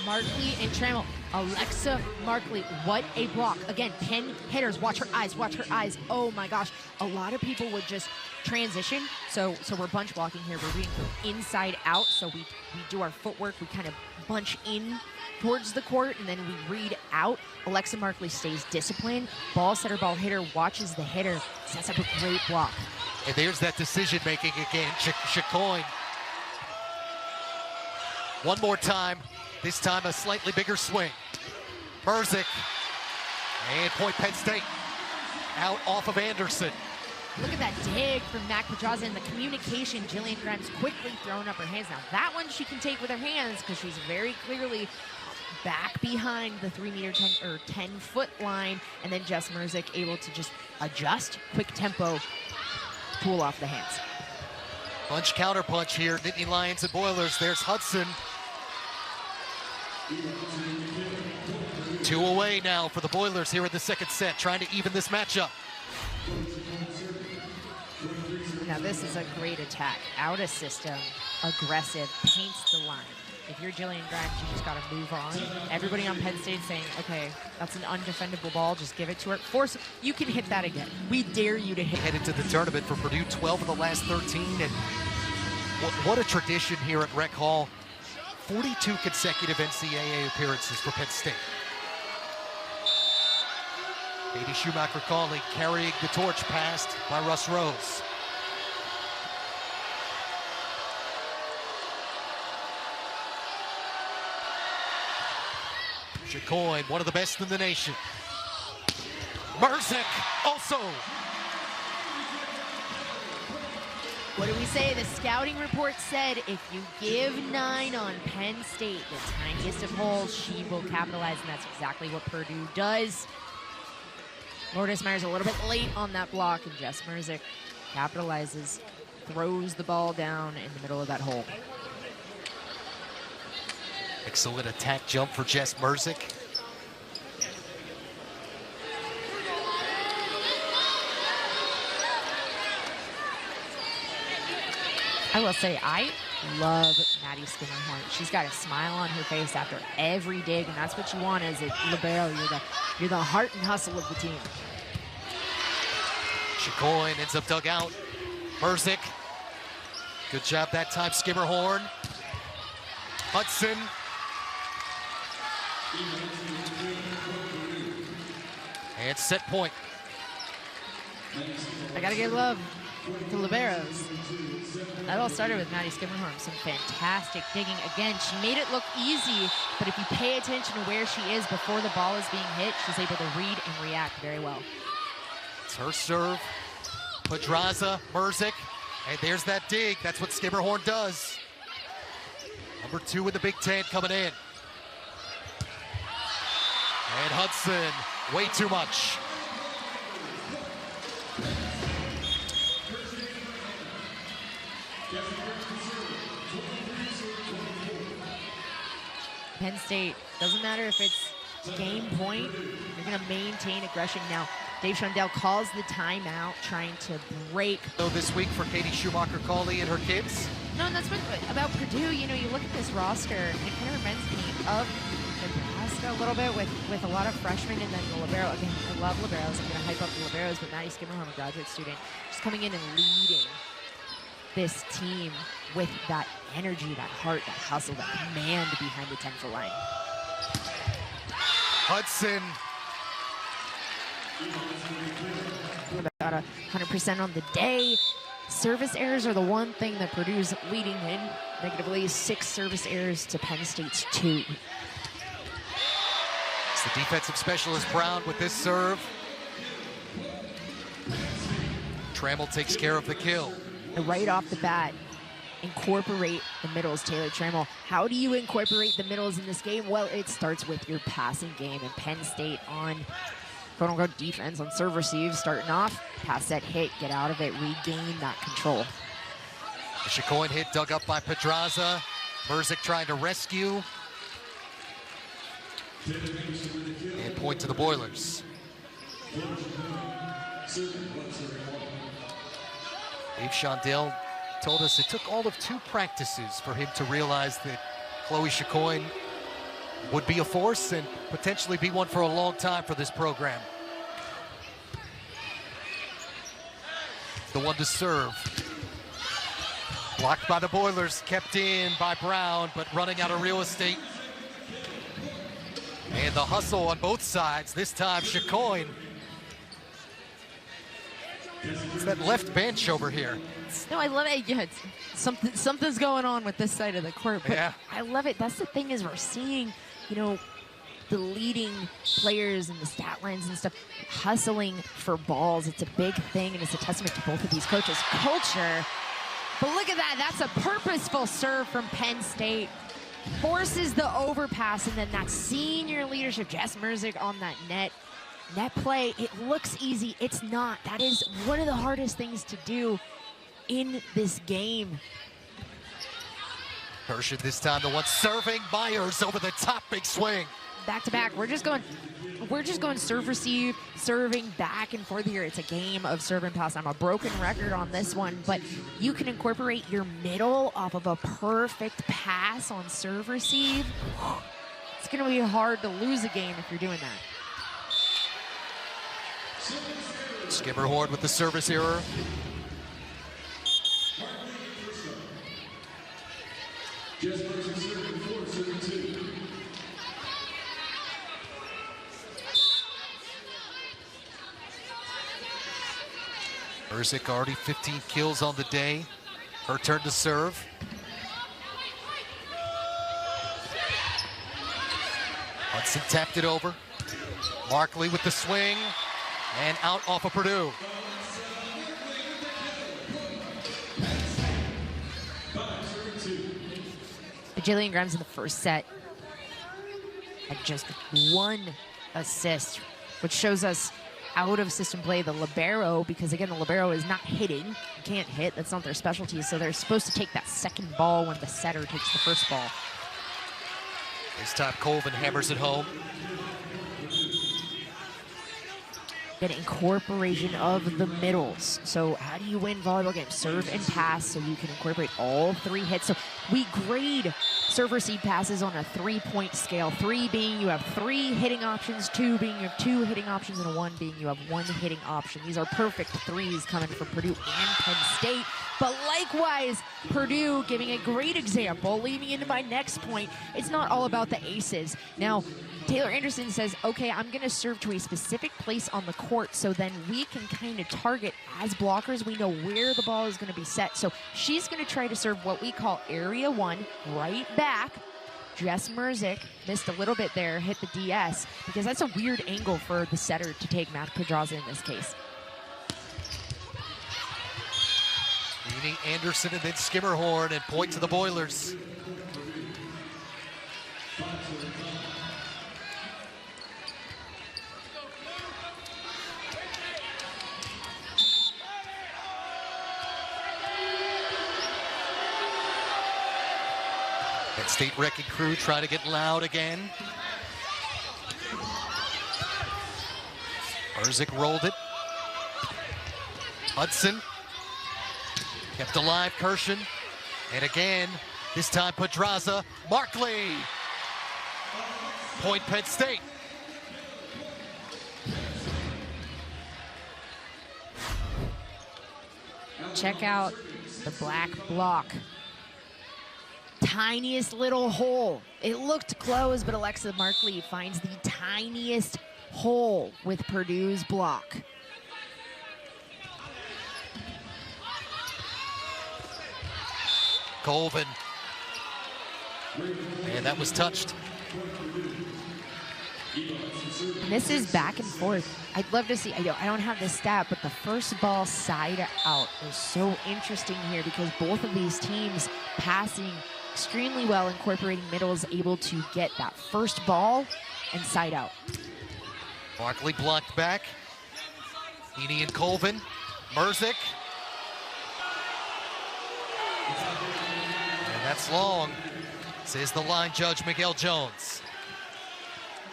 Markley and Trammell. Alexa Markley, what a block. Again, Penn hitters, watch her eyes, watch her eyes. Oh my gosh. A lot of people would just transition. So we're bunch blocking here. We're reading from inside out. So we do our footwork. We kind of bunch in towards the court, and then we read out. Alexa Markley stays disciplined. Ball setter, ball hitter watches the hitter. Sets up a great block. And there's that decision making again. Chicoine. One more time. This time a slightly bigger swing. Merzik. And point Penn State. Out off of Anderson. Look at that dig from Mac Pedraza and the communication. Jillian Grimes quickly throwing up her hands. Now that one she can take with her hands because she's very clearly back behind the 10-foot line. And then Jess Merzik able to just adjust, quick tempo, pull off the hands. Bunch counter punch here. Nittany Lions and Boilers. There's Hudson. 2 away now for the Boilers here in the second set, trying to even this matchup. Now this is a great attack. Out of system, aggressive, paints the line. If you're Jillian Grimes, you just got to move on. Everybody on Penn State saying, okay, that's an undefendable ball, just give it to her. Force, you can hit that again. We dare you to hit. Headed to the tournament for Purdue, 12 of the last 13, and what a tradition here at Rec Hall. 42 consecutive NCAA appearances for Penn State. Katie Schumacher-Cauley carrying the torch, passed by Russ Rose. Chicoine, one of the best in the nation. Merzik also. What do we say? The scouting report said if you give 9 on Penn State, the tiniest of holes, she will capitalize, and that's exactly what Purdue does. Lourdes Myers a little bit late on that block, and Jess Merzik capitalizes, throws the ball down in the middle of that hole. Excellent attack jump for Jess Merzik. I will say, I love Maddie Skimmerhorn. She's got a smile on her face after every dig, and that's what you want as a libero. You're the heart and hustle of the team. Chicoine ends up dug out. Merzik. Good job that time, Skimmerhorn. Hudson. And set point. I gotta give love to liberos. That all started with Maddie Skimmerhorn. Some fantastic digging. Again, she made it look easy, but if you pay attention to where she is before the ball is being hit, she's able to read and react very well. It's her serve. Pedraza, Merzik, and there's that dig. That's what Skimmerhorn does. Number 2 in the Big Ten coming in. And Hudson, way too much. Penn State, doesn't matter if it's game point, you're going to maintain aggression. Now, Dave Shondell calls the timeout, trying to break. So this week for Katie Schumacher-Cauley and her kids? No, and that's what about Purdue. You know, you look at this roster, and it kind of reminds me of Nebraska a little bit with a lot of freshmen, and then the libero. Again, I love liberos. I'm going to hype up the liberos, but Maddie Skimmerhorn, a graduate student, just coming in and leading this team with that energy, that heart, that hustle, that command behind the 10-foot line. Hudson. About 100% on the day. Service errors are the one thing that Purdue's leading in. Negatively, 6 service errors to Penn State's 2. It's the defensive specialist Brown with this serve. Trammell takes care of the kill. And right off the bat, incorporate the middles, Taylor Trammell. How do you incorporate the middles in this game? Well, it starts with your passing game, and Penn State on quote-unquote defense on serve receive, starting off, pass set hit, get out of it, regain that control. The Chicoine hit dug up by Pedraza. Merzik trying to rescue. And point to the Boilers. Dave Shondell told us it took all of 2 practices for him to realize that Chloe Chicoine would be a force and potentially be one for a long time for this program. the one to serve. Blocked by the Boilers, kept in by Brown, but running out of real estate. And the hustle on both sides, this time Chicoine. It's that left bench over here. No, I love it. Yeah, something's going on with this side of the court. But yeah. I love it. That's the thing, is we're seeing, you know, the leading players and the stat lines and stuff hustling for balls. It's a big thing, and it's a testament to both of these coaches' culture. But look at that. That's a purposeful serve from Penn State. Forces the overpass, and then that senior leadership, Jess Merzick on that net play. It looks easy. It's not. That is one of the hardest things to do in this game. Kirschen this time, the one serving. Myers over the top, big swing. Back to back. We're just going serve, receive, serving back and forth here. It's a game of serve and pass. I'm a broken record on this one, but you can incorporate your middle off of a perfect pass on serve, receive. It's going to be hard to lose a game if you're doing that. Skimmerhorn with the service error. Merzick already 15 kills on the day. Her turn to serve. Hudson tapped it over. Markley with the swing. And out off of Purdue. Jillian Grimes in the first set had just one assist, which shows us out of system play the libero, because again, the libero is not hitting. Can't hit. That's not their specialty. So they're supposed to take that second ball when the setter takes the first ball. This time Colvin hammers it home. An incorporation of the middles. So how do you win volleyball games? Serve and pass, so you can incorporate all three hits. So we grade serve receive passes on a 3-point scale. 3 being you have 3 hitting options, 2 being you have 2 hitting options, and 1 being you have 1 hitting option. These are perfect 3s coming from Purdue and Penn State. But likewise, Purdue giving a great example, leading into my next point. It's not all about the aces. Now, Taylor Anderson says, okay, I'm going to serve to a specific place on the court, so then we can kind of target, as blockers, we know where the ball is going to be set. So she's going to try to serve what we call area 1, right back. Jess Merzick missed a little bit there, hit the DS, because that's a weird angle for the setter to take Matt Pedraza in this case. Meaning Anderson and then Skimmerhorn, and point to the Boilers. Penn State wrecking crew trying to get loud again. Merzick rolled it. Hudson kept alive Kirschen. And again, this time Pedraza. Markley. Point Penn State. Check out the black block. Tiniest little hole. It looked closed, but Alexa Markley finds the tiniest hole with Purdue's block. Colvin. And that was touched. And this is back and forth. I'd love to see, I don't have this stat, but the first ball side out is so interesting here, because both of these teams passing extremely well, incorporating middles, able to get that first ball and side out. Markley blocked back. Heaney and Colvin. Merzick. And that's long, says the line judge, Miguel Jones.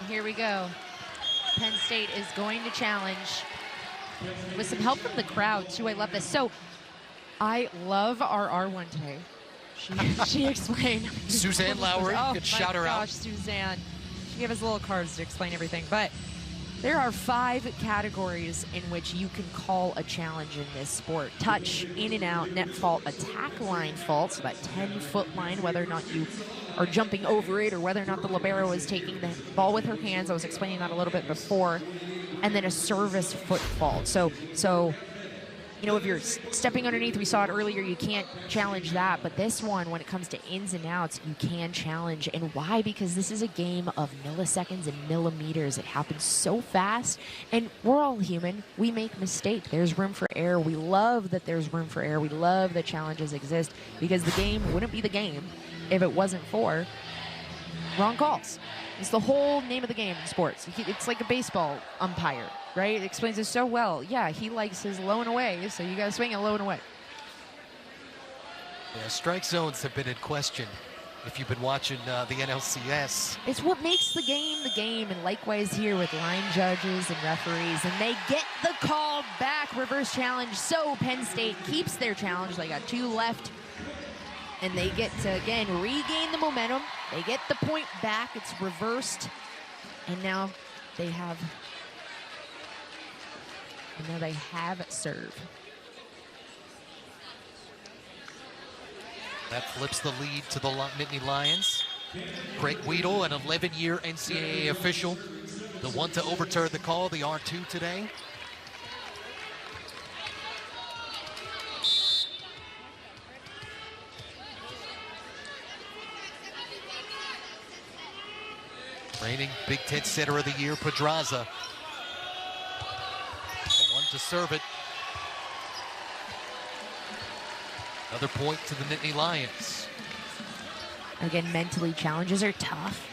Here we go. Penn State is going to challenge with some help from the crowd, too. I love this. So I love our R1 today. She explained. Suzanne Lowry, oh, could shout her gosh, out. Suzanne. She gave us little cards to explain everything. But There are 5 categories in which you can call a challenge in this sport. Touch, in and out, net fault, attack line fault, so that 10-foot line, whether or not you are jumping over it or whether or not the libero is taking the ball with her hands. I was explaining that a little bit before. And then a service foot fault. So you know, if you're stepping underneath, we saw it earlier, you can't challenge that. But this one, when it comes to ins and outs, you can challenge. And why? Because this is a game of milliseconds and millimeters. It happens so fast. And we're all human. We make mistakes. There's room for error. We love that there's room for error. We love that challenges exist because the game wouldn't be the game if it wasn't for wrong calls. It's the whole name of the game in sports. It's like a baseball umpire, right? It explains it so well. Yeah, he likes his low and away, so you got to swing it low and away. Yeah, strike zones have been in question if you've been watching the NLCS. It's what makes the game, and likewise here with line judges and referees, and they get the call back, reverse challenge. So Penn State keeps their challenge. They got 2 left. And they get to, again, regain the momentum. They get the point back. It's reversed. And now they have serve. That flips the lead to the Nittany Lions. Craig Weedle, an 11-year NCAA official, the one to overturn the call, the R2 today. Reigning Big Ten Center of the Year, Pedraza. The one to serve it. Another point to the Nittany Lions. Again, mentally, challenges are tough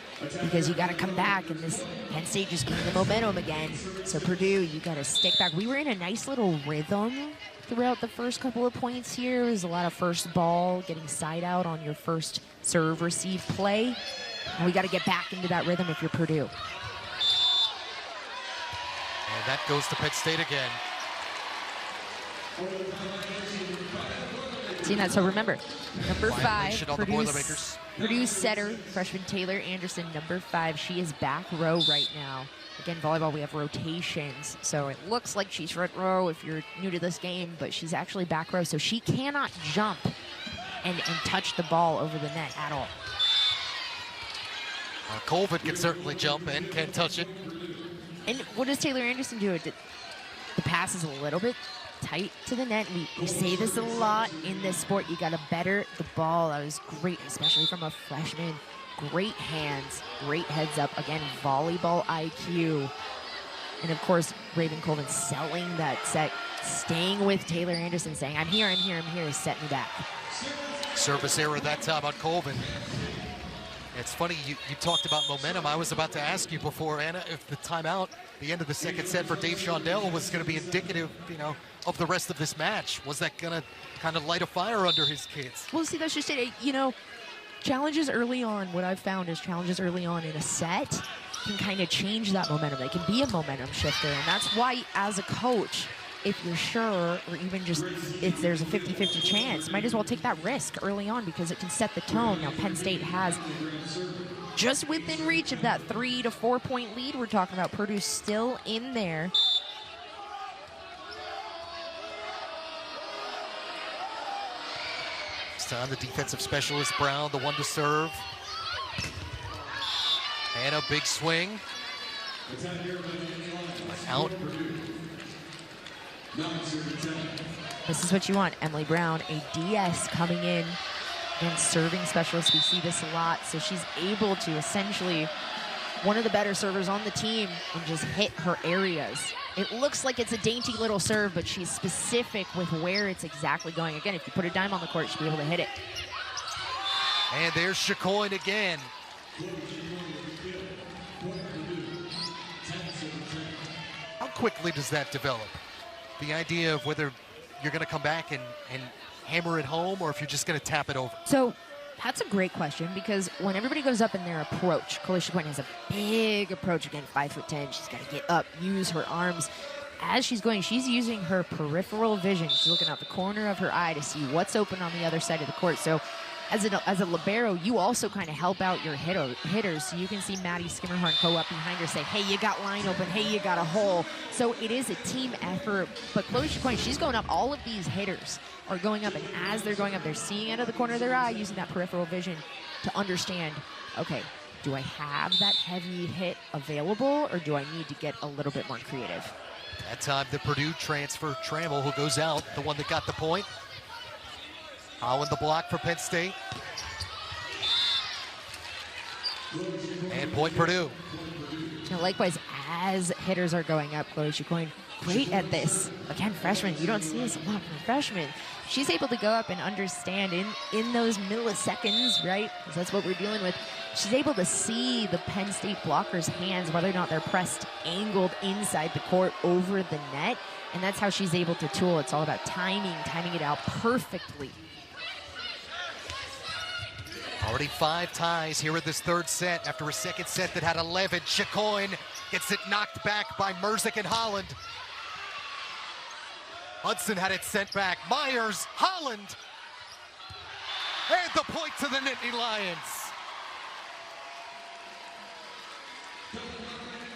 because you got to come back, and this Penn State just gained the momentum again. So Purdue, you got to stick back. We were in a nice little rhythm throughout the first couple of points here. It was a lot of first ball, getting side out on your first serve receive play. And we got to get back into that rhythm if you're Purdue. And that goes to Penn State again. See that? So remember, number 5, Purdue's setter, freshman Taylor Anderson, number 5. She is back row right now. Again, volleyball, we have rotations. So it looks like she's front row if you're new to this game, but she's actually back row. So she cannot jump and touch the ball over the net at all. Colvin can certainly jump and can touch it. And what does Taylor Anderson do? The pass is a little bit tight to the net. We say this a lot in this sport. You got to better the ball. That was great, especially from a freshman. Great hands, great heads up. Again, volleyball IQ. And of course, Raven Colvin selling that set, staying with Taylor Anderson, saying, I'm here, set me back. Service error that time on Colvin. It's funny, you talked about momentum. I was about to ask you before, Anna, if the timeout, the end of the second set for Dave Shondell was going to be indicative, of the rest of this match. Was that going to kind of light a fire under his kids? Well, see, that's just it. Challenges early on, what I've found is challenges early on in a set can kind of change that momentum. They can be a momentum shifter, and that's why, as a coach, if you're sure, or even just if there's a 50-50 chance, might as well take that risk early on because it can set the tone. Now, Penn State has just within reach of that 3 to 4 point lead we're talking about. Purdue still in there. This time the defensive specialist, Brown, the one to serve. And a big swing. Out. This is what you want, Emily Brown, a DS coming in against serving specialist. We see this a lot, so she's able to essentially, one of the better servers on the team, and just hit her areas. It looks like it's a dainty little serve, but she's specific with where it's exactly going. Again, if you put a dime on the court, she'll be able to hit it. And there's Chacoin again. How quickly does that develop? The idea of whether you're going to come back and hammer it home or if you're just going to tap it over. So that's a great question because when everybody goes up in their approach, Kalisha Quinn has a big approach. Again, 5'10". She's got to get up, use her arms. As she's going, she's using her peripheral vision. She's looking out the corner of her eye to see what's open on the other side of the court. So as a libero, you also kind of help out your hitters. So you can see Maddie Skimmerhorn go up behind her, say, hey, you got line open, hey, you got a hole. So it is a team effort. But Chloe Chicoine, she's going up. All of these hitters are going up, and as they're going up, they're seeing out of the corner of their eye, using that peripheral vision to understand, okay, do I have that heavy hit available, or do I need to get a little bit more creative? That time the Purdue transfer, Trammell, who goes out, the one that got the point. Holland the block for Penn State. And point Purdue. And likewise, as hitters are going up, Chloe Chicoine, great at this. Again, freshman, you don't see this a lot from freshmen. She's able to go up and understand in those milliseconds, right? Because that's what we're dealing with. She's able to see the Penn State blockers' hands, whether or not they're pressed, angled inside the court over the net. And that's how she's able to tool. It's all about timing it out perfectly. Already 5 ties here in this third set after a second set that had 11. Chicoine gets it knocked back by Merzick and Holland. Hudson had it sent back. Myers, Holland. And the point to the Nittany Lions.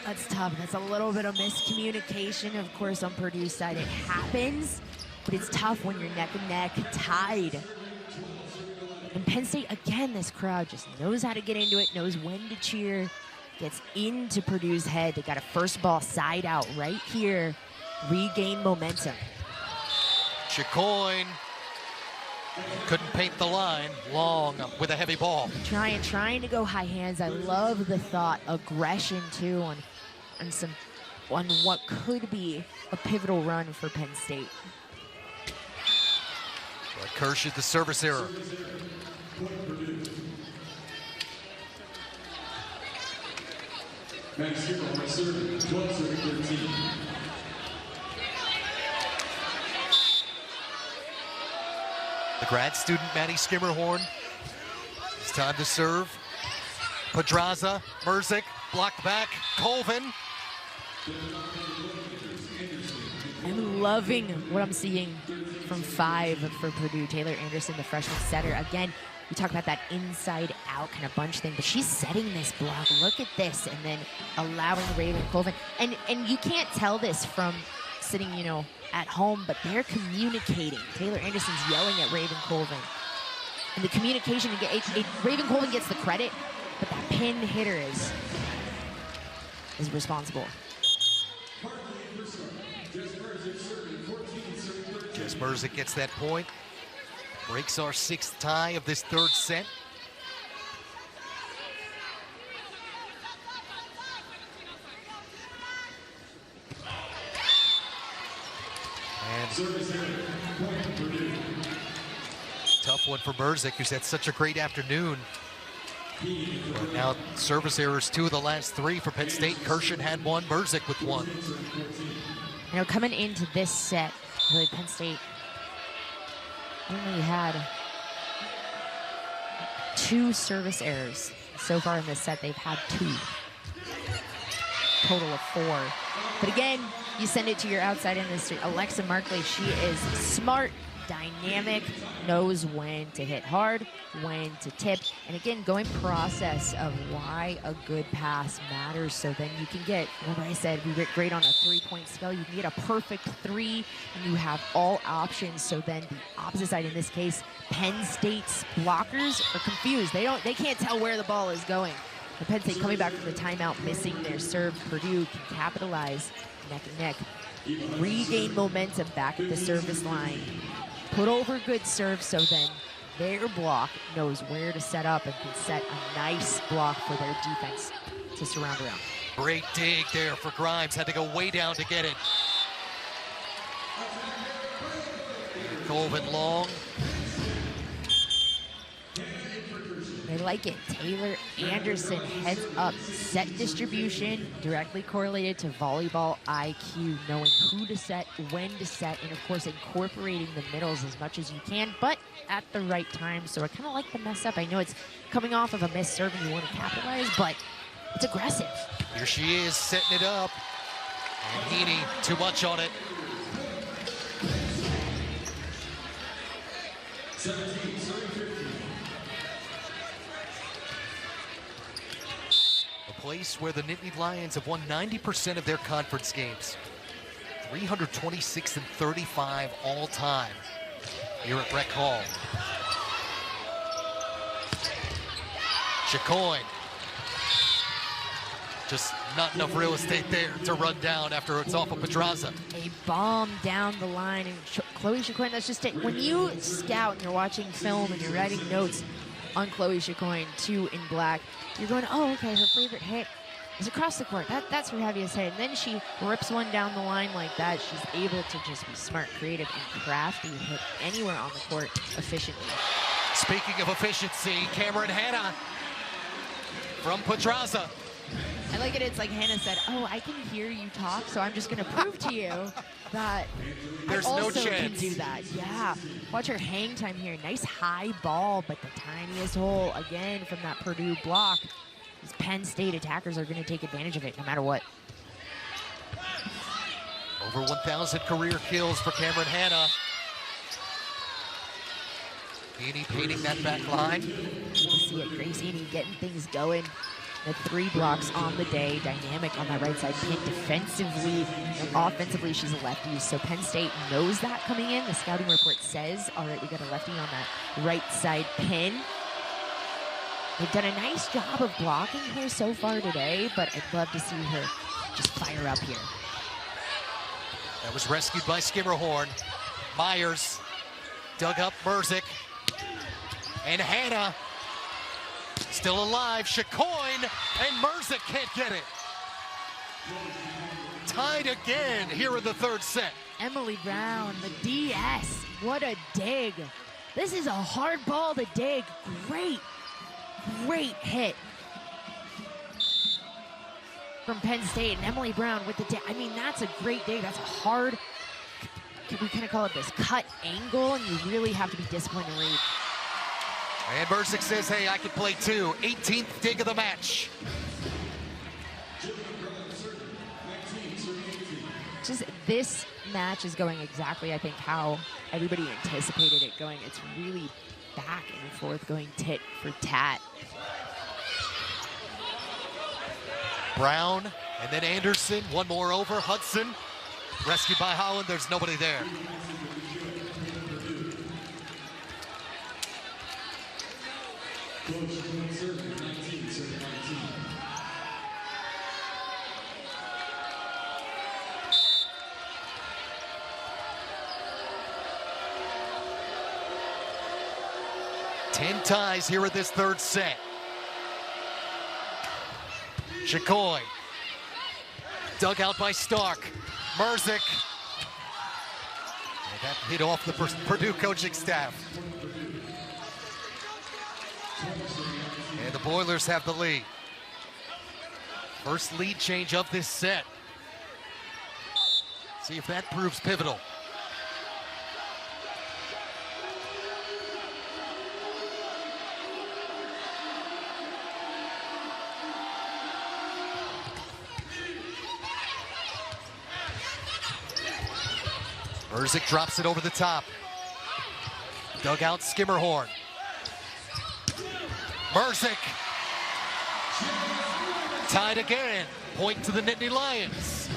That's tough. That's a little bit of miscommunication, of course, on Purdue's side. It happens, but it's tough when you're neck and neck, tied. And Penn State, again, this crowd just knows how to get into it, knows when to cheer, gets into Purdue's head. They got a first ball side out right here, regain momentum. Chicoine couldn't paint the line. Long with a heavy ball. Trying to go high hands. I love the thought, aggression too on what could be a pivotal run for Penn State. But Kirsch the service error. The grad student, Maddie Skimmerhorn. It's time to serve. Pedraza, Merzick, blocked back. Colvin. I'm loving what I'm seeing from 5 for Purdue. Taylor Anderson, the freshman setter. Again, we talk about that inside out kind of bunch thing, but she's setting this block. Look at this, and then allowing Raven Colvin. And you can't tell this from sitting, at home, but they're communicating. Taylor Anderson's yelling at Raven Colvin. And the communication, Raven Colvin gets the credit, but that pin hitter is responsible. Jess Merzick gets that point. Breaks our 6th tie of this third set. And tough one for Merzick, who's had such a great afternoon. But now service errors 2 of the last 3 for Penn State. Kirshen had 1, Merzick with 1. Coming into this set, really Penn State only had 2 service errors so far in this set. They've had 2, total of 4. But again, you send it to your outside industry. Alexa Markley, she is smart, dynamic, knows when to hit hard, when to tip. And again, going process of why a good pass matters. So then you can get, remember I said we get great on a 3-point scale. You can get a perfect 3 and you have all options. So then the opposite side, in this case, Penn State's blockers are confused. They can't tell where the ball is going. And Penn State coming back from the timeout, missing their serve. Purdue can capitalize neck and neck. Regain momentum back at the service line. Put over good serve, so then their block knows where to set up and can set a nice block for their defense to surround around. Great dig there for Grimes. Had to go way down to get it. Colvin long. They like it. Taylor Anderson heads up. Set distribution directly correlated to volleyball IQ, knowing who to set, when to set, and of course incorporating the middles as much as you can, but at the right time. So I kind of like the mess up. I know it's coming off of a missed serve and you want to capitalize, but it's aggressive. Here she is setting it up. And Heaney, too much on it. 17, place where the Nittany Lions have won 90% of their conference games. 326-35 all time here at Rec Hall. Chicoine. Just not enough real estate there to run down after it's off of Pedraza. A bomb down the line, and Chloe Chicoine, that's just it. When you scout and you're watching film and you're writing notes on Chloe Chicoine, 2 in black, you're going, oh, okay, her favorite hit is across the court. That's her heaviest hit. And then she rips one down the line like that. She's able to just be smart, creative, and crafty, hit anywhere on the court efficiently. Speaking of efficiency, Cameron Hanna from Pedraza. I like it. It's like Hannah said, oh, I can hear you talk, so I'm just going to prove to you that there's I no also chance. can do that. Yeah. Watch her hang time here. Nice high ball, but the tiniest hole, again, from that Purdue block. These Penn State attackers are going to take advantage of it no matter what. Over 1,000 career kills for Cameron Hanna. Heaney painting that back line. You see it, Grace Heaney getting things going. The 3 blocks on the day, dynamic on that right side pin defensively and offensively. She's a lefty, so Penn State knows that coming in. The scouting report says, all right, we got a lefty on that right side pin. They've done a nice job of blocking her so far today, but I'd love to see her just fire up here. That was rescued by Skimmerhorn. Myers dug up Merzick. And Hanna still alive. Chicoine and Merzick can't get it. Tied again here in the 3rd set. Emily Brown, the DS. What a dig. This is a hard ball to dig. Great hit from Penn State. And Emily Brown with the dig. I mean, that's a great dig. That's a hard, we kind of call it this cut angle, and you really have to be disciplined to read. And Merzick says, hey, I can play too. 18th dig of the match. Just this match is going exactly, I think, how everybody anticipated it going. It's really back and forth, going tit for tat. Brown, and then Anderson. One more over. Hudson, rescued by Holland. There's nobody there. Ten ties here at this 3rd set. Chicoine. Dug out by Stark. Merzick. And that hit off the Purdue coaching staff. And the Boilers have the lead. First lead change of this set. See if that proves pivotal. Merzick drops it over the top. Dug out Skimmerhorn. Merzick. Tied again. Point to the Nittany Lions.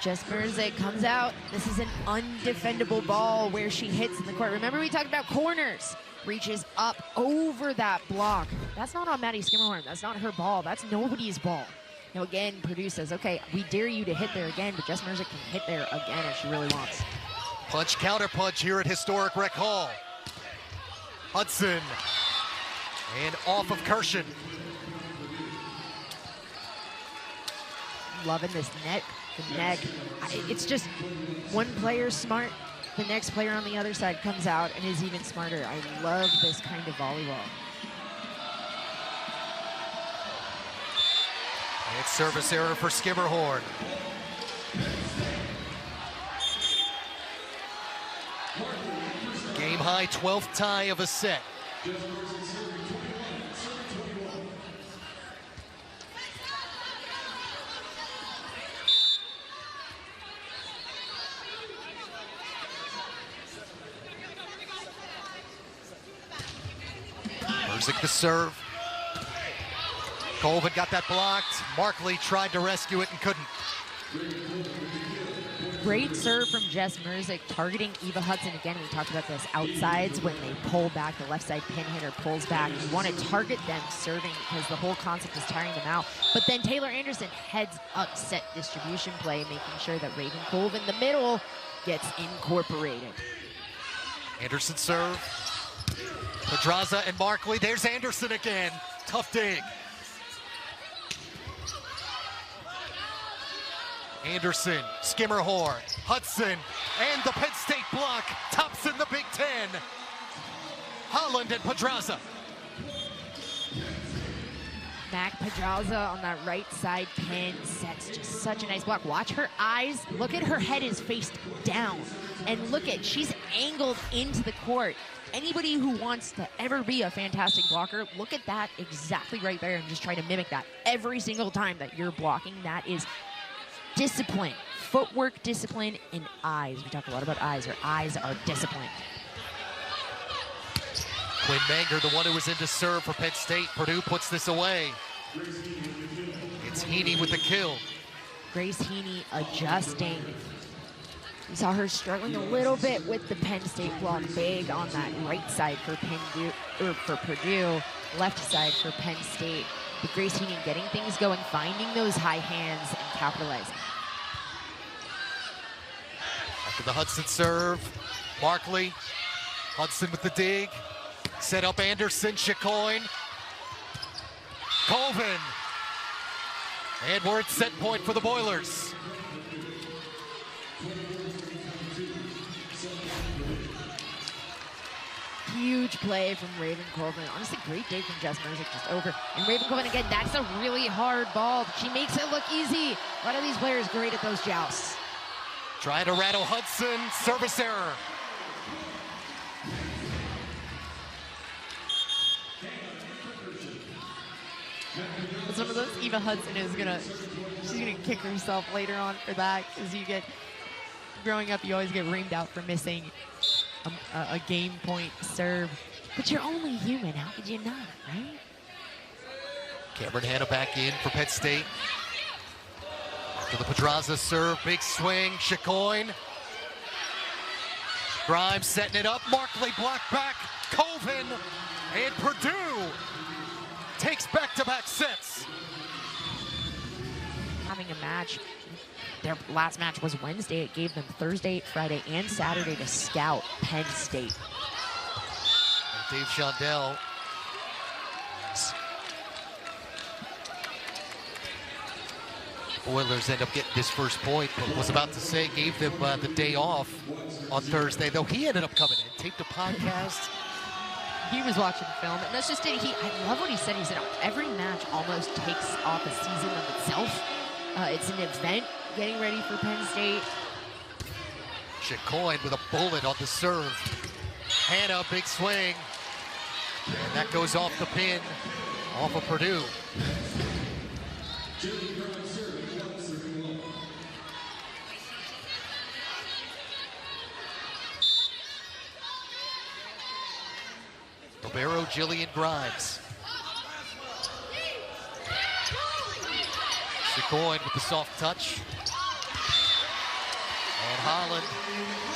Jess Merzick comes out. This is an undefendable ball where she hits in the court. Remember we talked about corners. Reaches up over that block. That's not on Maddie Skimmerhorn. That's not her ball. That's nobody's ball. Now again, Purdue says, okay, we dare you to hit there again, but Jess Merzick can hit there again if she really wants. Punch, counter punch here at historic Rec Hall. Hudson. And off of Kirshen. Loving this neck, the neck. It's just one player smart, the next player on the other side comes out and is even smarter. I love this kind of volleyball. And service error for Skimmerhorn. Game high 12th tie of a set. Merzick the serve. Colvin got that blocked. Markley tried to rescue it and couldn't. Great serve from Jess Merzick, targeting Eva Hudson. Again, we talked about this. Outsides, when they pull back, the left side pin hitter pulls back. You want to target them serving because the whole concept is tiring them out. But then Taylor Anderson heads up set distribution play, making sure that Raven Colvin, the middle, gets incorporated. Anderson serve. Pedraza and Markley. There's Anderson again. Tough dig. Anderson, Skimmerhorn, Hudson, and the Penn State block tops in the Big Ten. Holland and Pedraza. Mac Pedraza on that right side pin sets just such a nice block. Watch her eyes. Look at her head is faced down. And look at, she's angled into the court. Anybody who wants to ever be a fantastic blocker, look at that exactly right there and just try to mimic that every single time that you're blocking. That is discipline, footwork, discipline, and eyes. We talk a lot about eyes. Her eyes are disciplined. Quinn Manger, the one who was in to serve for Penn State. Purdue puts this away. It's Heaney with the kill. Grace Heaney adjusting. We saw her struggling a little bit with the Penn State block. Big on that right side for Purdue, left side for Penn State. But Grace Heaney getting things going, finding those high hands and capitalizing. After the Hudson serve, Markley, Hudson with the dig, set up Anderson, Chicoine, Colvin, and we're at set point for the Boilers. Huge play from Raven Colvin. Honestly, great day from Jess Merzick, just over. And Raven Colvin, again, that's a really hard ball. She makes it look easy. A lot of these players great at those jousts. Trying to rattle Hudson, service error. It's one of those. Eva Hudson is she's gonna kick herself later on for that, because growing up, you always get reamed out for missing a game point serve. But you're only human, how could you not, right? Cameron Hanna back in for Penn State. After the Pedraza serve, big swing, Chicoine. Grimes setting it up, Markley blocked back, Colvin, and Purdue takes back-to-back sets. Having a match, their last match was Wednesday. It gave them Thursday, Friday, and Saturday to scout Penn State. And Dave Shondell. Boilers end up getting this first point, but was about to say gave them the day off on Thursday, though he ended up coming in, taped a podcast. He was watching film, and that's just it. I love what he said. He said every match almost takes off a season of itself. It's an event getting ready for Penn State. Chicoine with a bullet on the serve. Hanna, big swing. And that goes off the pin, off of Purdue. Ribeiro, Jillian Grimes. Chicoine with the soft touch. And Holland,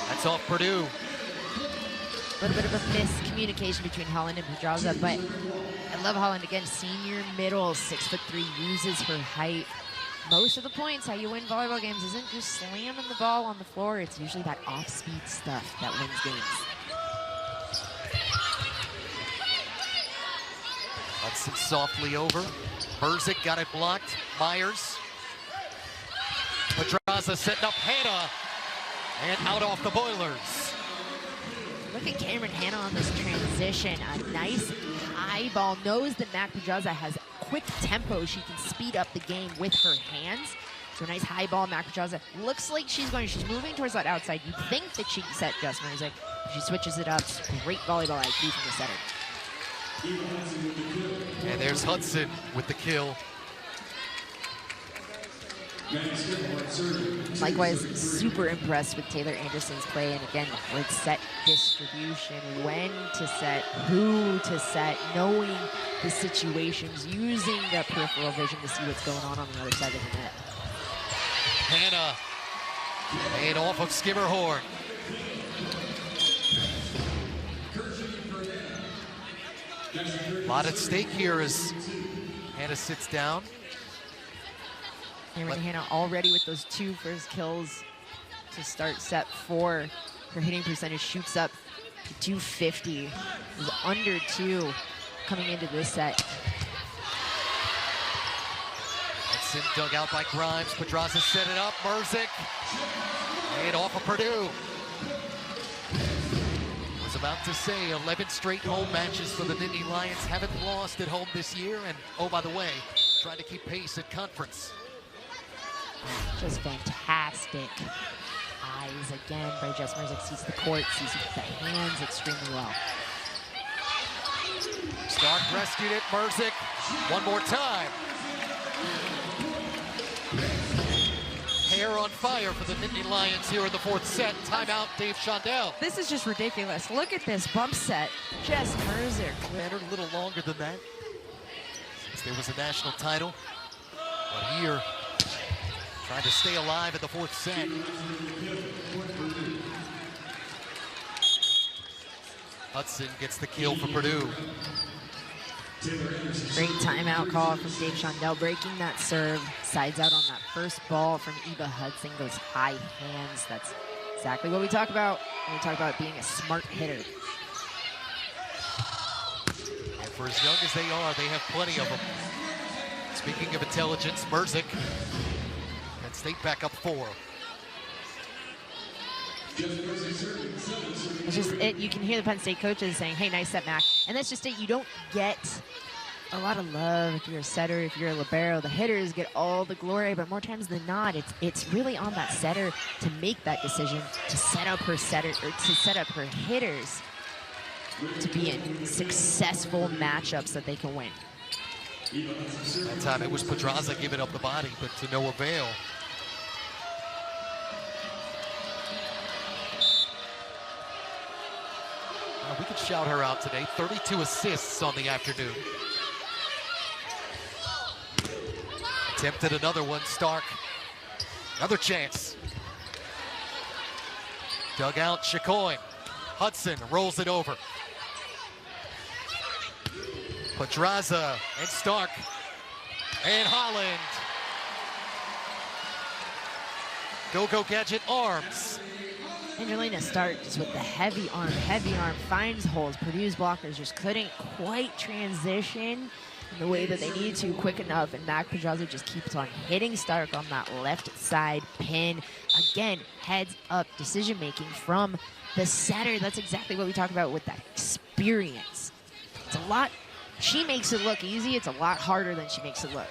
that's off Purdue. A little bit of a miscommunication between Holland and Pedraza, but I love Holland again. Senior middle, 6'3", uses her height. Most of the points, how you win volleyball games, isn't just slamming the ball on the floor. It's usually that off-speed stuff that wins games. Hudson softly over. Merzick got it blocked. Myers. Pedraza setting up Hanna. And out off the Boilers. Look at Cameron Hanna on this transition. A nice high ball. Knows that Mac Pedraza has quick tempo. She can speed up the game with her hands. So a nice high ball, Mac Pedraza. Looks like she's moving towards that outside. You'd think that she can set Jess Merzick. She switches it up. Great volleyball IQ from the setter. And there's Hudson with the kill. Likewise, super impressed with Taylor Anderson's play. And again, with set distribution, when to set, who to set, knowing the situations, using the peripheral vision to see what's going on the other side of the net. Hannah, and off of Skimmerhorn. A lot at stake here as Hannah sits down. And Hannah already with those 2 first kills to start set 4. Her hitting percentage shoots up to 250. It was under 2 coming into this set. Hudson dug out by Grimes. Pedraza set it up. Merzick. And off of Purdue. I was about to say 11 straight home matches for the Nittany Lions. Haven't lost at home this year. And oh, by the way, trying to keep pace at conference. Just fantastic eyes again by Jess Merzick. Sees the court, sees the hands extremely well. Stark rescued it. Merzick one more time. Hair on fire for the Nittany Lions here in the 4th set. Timeout, Dave Shondell. This is just ridiculous. Look at this bump set. Jess Merzick. Mattered a little longer than that, since there was a national title. But here, trying to stay alive in the 4th set. Hudson gets the kill for Purdue. Great timeout call from Dave Shondell, breaking that serve. Sides out on that first ball from Eva Hudson, goes high hands. That's exactly what we talk about when we talk about being a smart hitter. And for as young as they are, they have plenty of them. Speaking of intelligence, Merzick, and State back up 4. It's just it. You can hear the Penn State coaches saying, "Hey, nice set, Mac." And that's just it. You don't get a lot of love if you're a setter, if you're a libero. The hitters get all the glory, but more times than not, it's really on that setter to make that decision, to set up her setter or to set up her hitters to be in successful matchups that they can win. That time it was Pedraza giving up the body, but to no avail. We could shout her out today. 32 assists on the afternoon. Attempted another one, Stark. Another chance. Dug out Chicoine. Hudson rolls it over. Pedraza and Stark and Holland. Go Gadget arms. Angelina Stark just with the heavy arm finds holes. Purdue's blockers just couldn't quite transition in the way that they need to quick enough, and Mac Pedraza just keeps on hitting Stark on that left side pin. Again, heads up decision making from the setter. That's exactly what we talk about with that experience. It's a lot, she makes it look easy, it's a lot harder than she makes it look.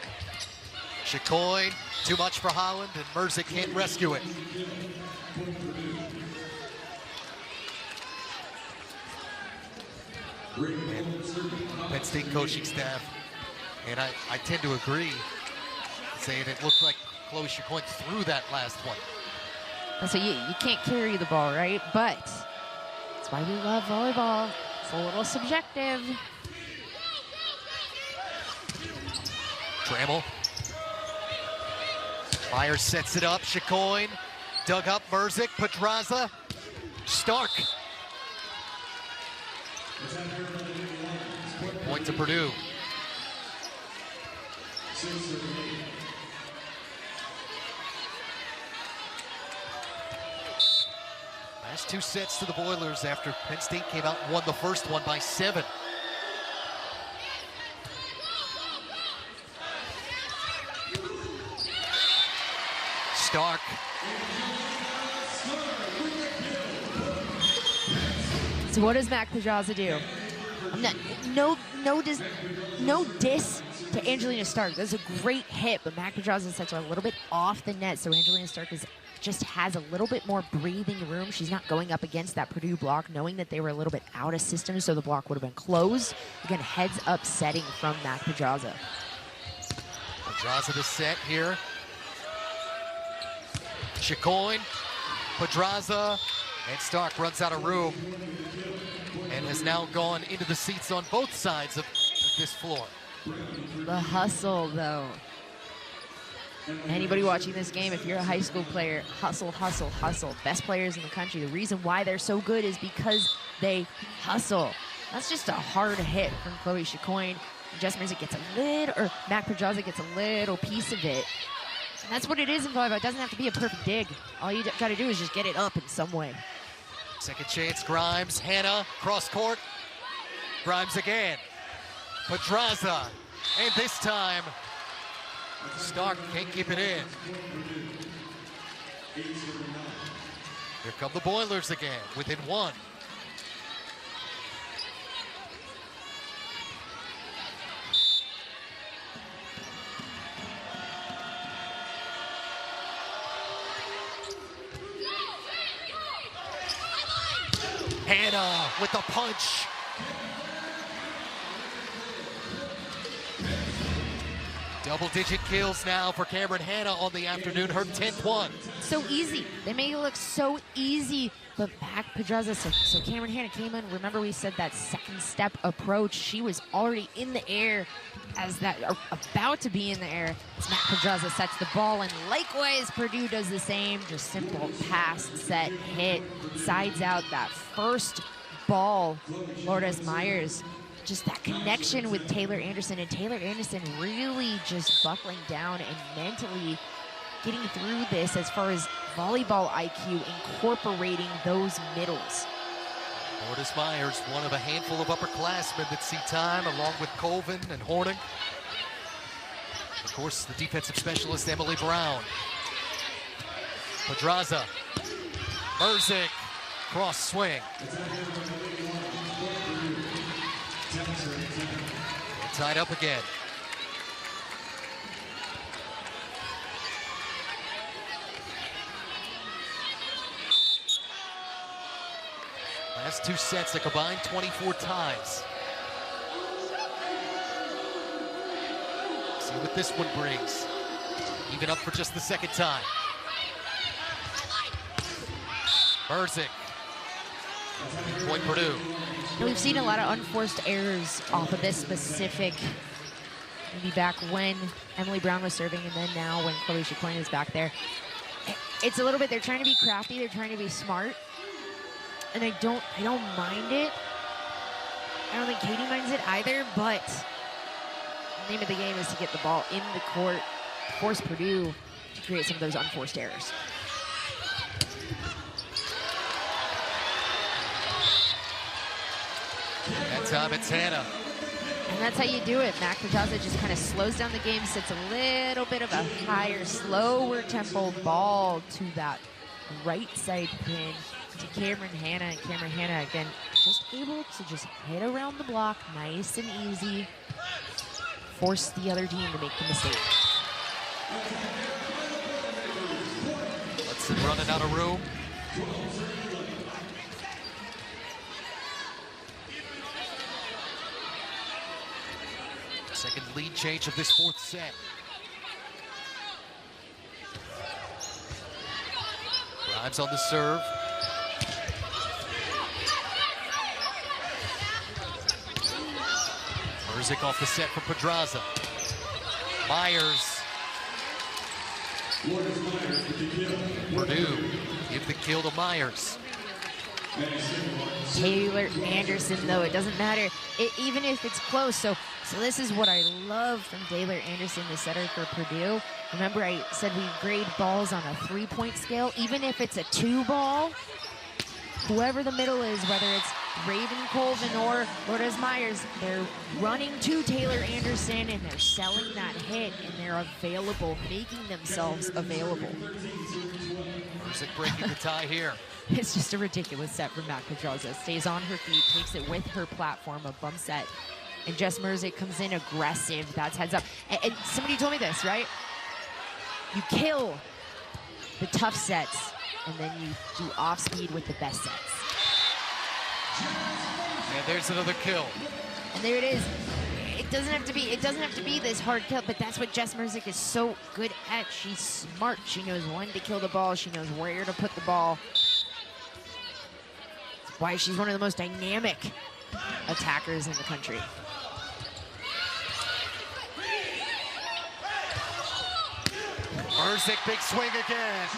Chicoine, too much for Holland, and Merzick can't rescue it. And Penn State coaching staff, and I tend to agree, saying it looked like Chloe Chicoine threw that last one. And so you can't carry the ball, right? But that's why we love volleyball. It's a little subjective. Trammell. Myers sets it up. Chicoine dug up. Merzick. Pedraza. Stark. Point to Purdue. Last 2 sets to the Boilers after Penn State came out and won the first one by 7. Stark. So what does Mac Pedraza do? No diss to Angelina Stark. That's a great hit, but Mac Pedraza sets her a little bit off the net, so Angelina Stark just has a little bit more breathing room. She's not going up against that Purdue block, knowing that they were a little bit out of system, so the block would have been closed. Again, heads up setting from Mac Pedraza. Pedraza to set here. Chicoine, Pedraza, and Stark runs out of room and has now gone into the seats on both sides of this floor. The hustle, though. Anybody watching this game, if you're a high school player, hustle, hustle, hustle. Best players in the country. The reason why they're so good is because they hustle. That's just a hard hit from Chloe Chicoine. Jess Merzick gets a little, or Mac Pedraza gets a little piece of it. And that's what it is in volleyball. It doesn't have to be a perfect dig. All you got to do is just get it up in some way. Second chance, Grimes, Hannah, cross court. Grimes again. Pedraza, and this time, Stark can't keep it in. Here come the Boilers again, within one. Hannah with the punch. Double-digit kills now for Cameron Hannah on the afternoon, her 10th one. So easy. They make it look so easy, but back Pedraza. So Cameron Hannah came in. Remember we said that second step approach. She was already in the air as that, about to be in the air. As Mac Pedraza sets the ball, and likewise Purdue does the same. Just simple pass, set, hit, sides out that first ball. Lourdes Myers. Just that connection with Taylor Anderson, and Taylor Anderson really just buckling down and mentally getting through this as far as volleyball IQ, incorporating those middles. Lourdes Myers, one of a handful of upperclassmen that see time, along with Colvin and Horning. Of course, the defensive specialist, Emily Brown. Pedraza, Merzick, cross swing. Tied up again. Last two sets, a combined 24 ties. See what this one brings. Even up for just the second time. Merzick. Point Purdue. We've seen a lot of unforced errors off of this specific, maybe back when Emily Brown was serving, and then now when Chloe Chicoine is back there. It's a little bit, they're trying to be crafty, they're trying to be smart, and I don't mind it. I don't think Katie minds it either, but the name of the game is to get the ball in the court, force Purdue to create some of those unforced errors. That time it's Hannah. And that's how you do it. Mac Pedraza just kind of slows down the game, sets a little bit of a higher, slower tempo ball to that right side pin to Cameron Hannah. And Cameron Hannah, again, just able to just hit around the block, nice and easy, force the other team to make the mistake. Let's running out of room. Second lead change of this fourth set. Grimes on the serve. Merzick off the set for Pedraza. Myers. Purdue give the kill to Myers. Taylor Anderson, though, it doesn't matter, even if it's close. So this is what I love from Taylor Anderson, the setter for Purdue. Remember, I said we grade balls on a 3-point scale. Even if it's a 2-ball, whoever the middle is, whether it's Raven Colvin or Lourdes Myers, they're running to Taylor Anderson and they're selling that hit, and they're available, making themselves available. Merzick breaking the tie here. It's just a ridiculous set from Mac Pedraza. Stays on her feet, takes it with her platform, a bump set. And Jess Merzick comes in aggressive. That's heads up. And somebody told me this, right? You kill the tough sets, and then you do off speed with the best sets. And there's another kill. And there it is. It doesn't have to be this hard kill, but that's what Jess Merzick is so good at. She's smart. She knows when to kill the ball. She knows where to put the ball. That's why she's one of the most dynamic attackers in the country. Merzick, big swing again.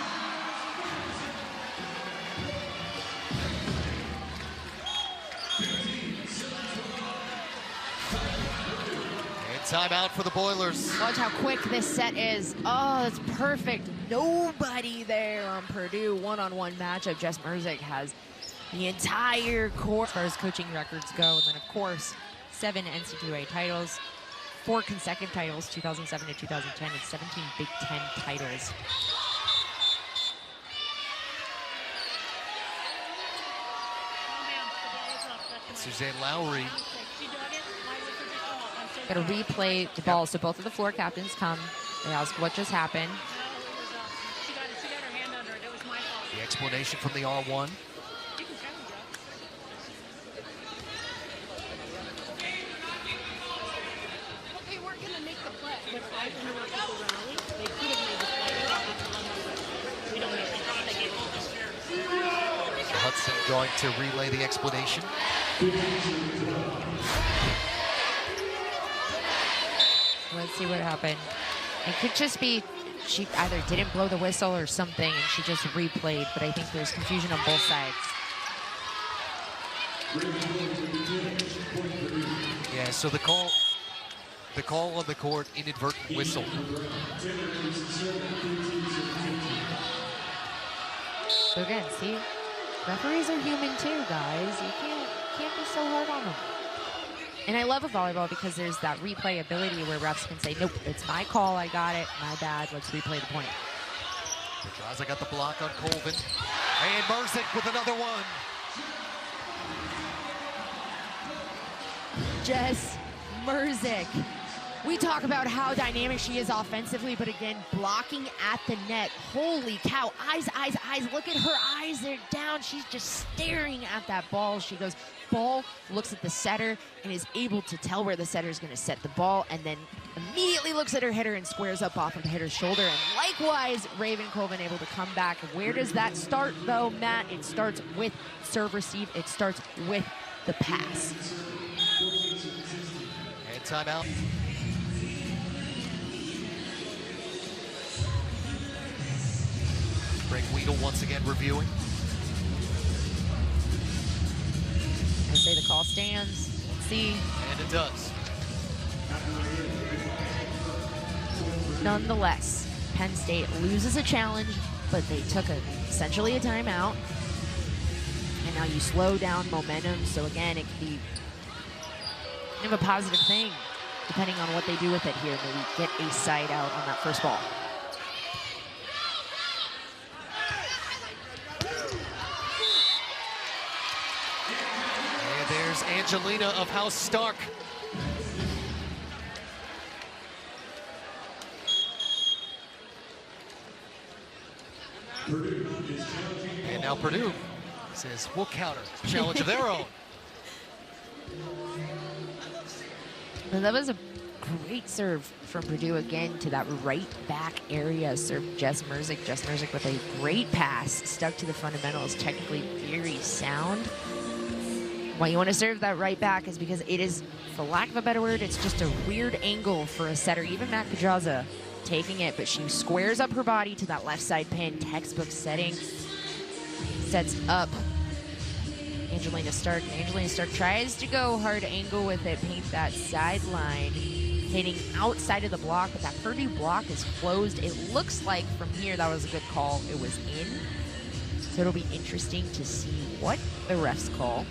And timeout for the Boilers. Watch how quick this set is. Oh, that's perfect. Nobody there on Purdue. One-on-one matchup. Jess Merzick has the entire court as far as coaching records go. And then, of course, 7 NCAA titles, 4 consecutive titles, 2007 to 2010, and 17 Big Ten titles. Suzanne Lowry. Got to replay the ball, so both of the floor captains come. They ask what just happened. The explanation from the R1. Hudson going to relay the explanation. Let's see what happened. It could just be she either didn't blow the whistle or something, and she just replayed, but I think there's confusion on both sides. Yeah, so the call on the court, inadvertent whistle. So again, see, referees are human too, guys. You can't be so hard on them. And I love a volleyball because there's that replay ability where refs can say, nope, it's my call, I got it, my bad, let's replay the point. Pedraza got the block on Colvin. And Merzick with another one. Jess Merzick. We talk about how dynamic she is offensively, but again, blocking at the net. Holy cow, eyes, eyes, eyes. Look at her eyes, they're down. She's just staring at that ball. She goes, ball, looks at the setter, and is able to tell where the setter is going to set the ball, and then immediately looks at her hitter and squares up off of the hitter's shoulder. And likewise, Raven Colvin able to come back. Where does that start, though, Matt? It starts with serve receive. It starts with the pass. And timeout. Greg Weedle once again reviewing. I say the call stands. Let's see. And it does. Nonetheless, Penn State loses a challenge, but they took essentially a timeout. And now you slow down momentum. So again, it can be kind of a positive thing, depending on what they do with it here. Maybe get a side out on that first ball. There's Angelina of House Stark. And now Purdue says, we'll counter. Challenge of their own. And that was a great serve from Purdue again to that right back area. Serve Jess Merzick. Jess Merzick with a great pass. Stuck to the fundamentals. Technically very sound. Why you want to serve that right back is because it is, for lack of a better word, it's just a weird angle for a setter. Even Matt Pedraza taking it, but she squares up her body to that left side pin. Textbook setting. Sets up Angelina Stark. And Angelina Stark tries to go hard angle with it, paint that sideline, hitting outside of the block, but that Purdue block is closed. It looks like from here that was a good call. It was in. So it'll be interesting to see what the refs call.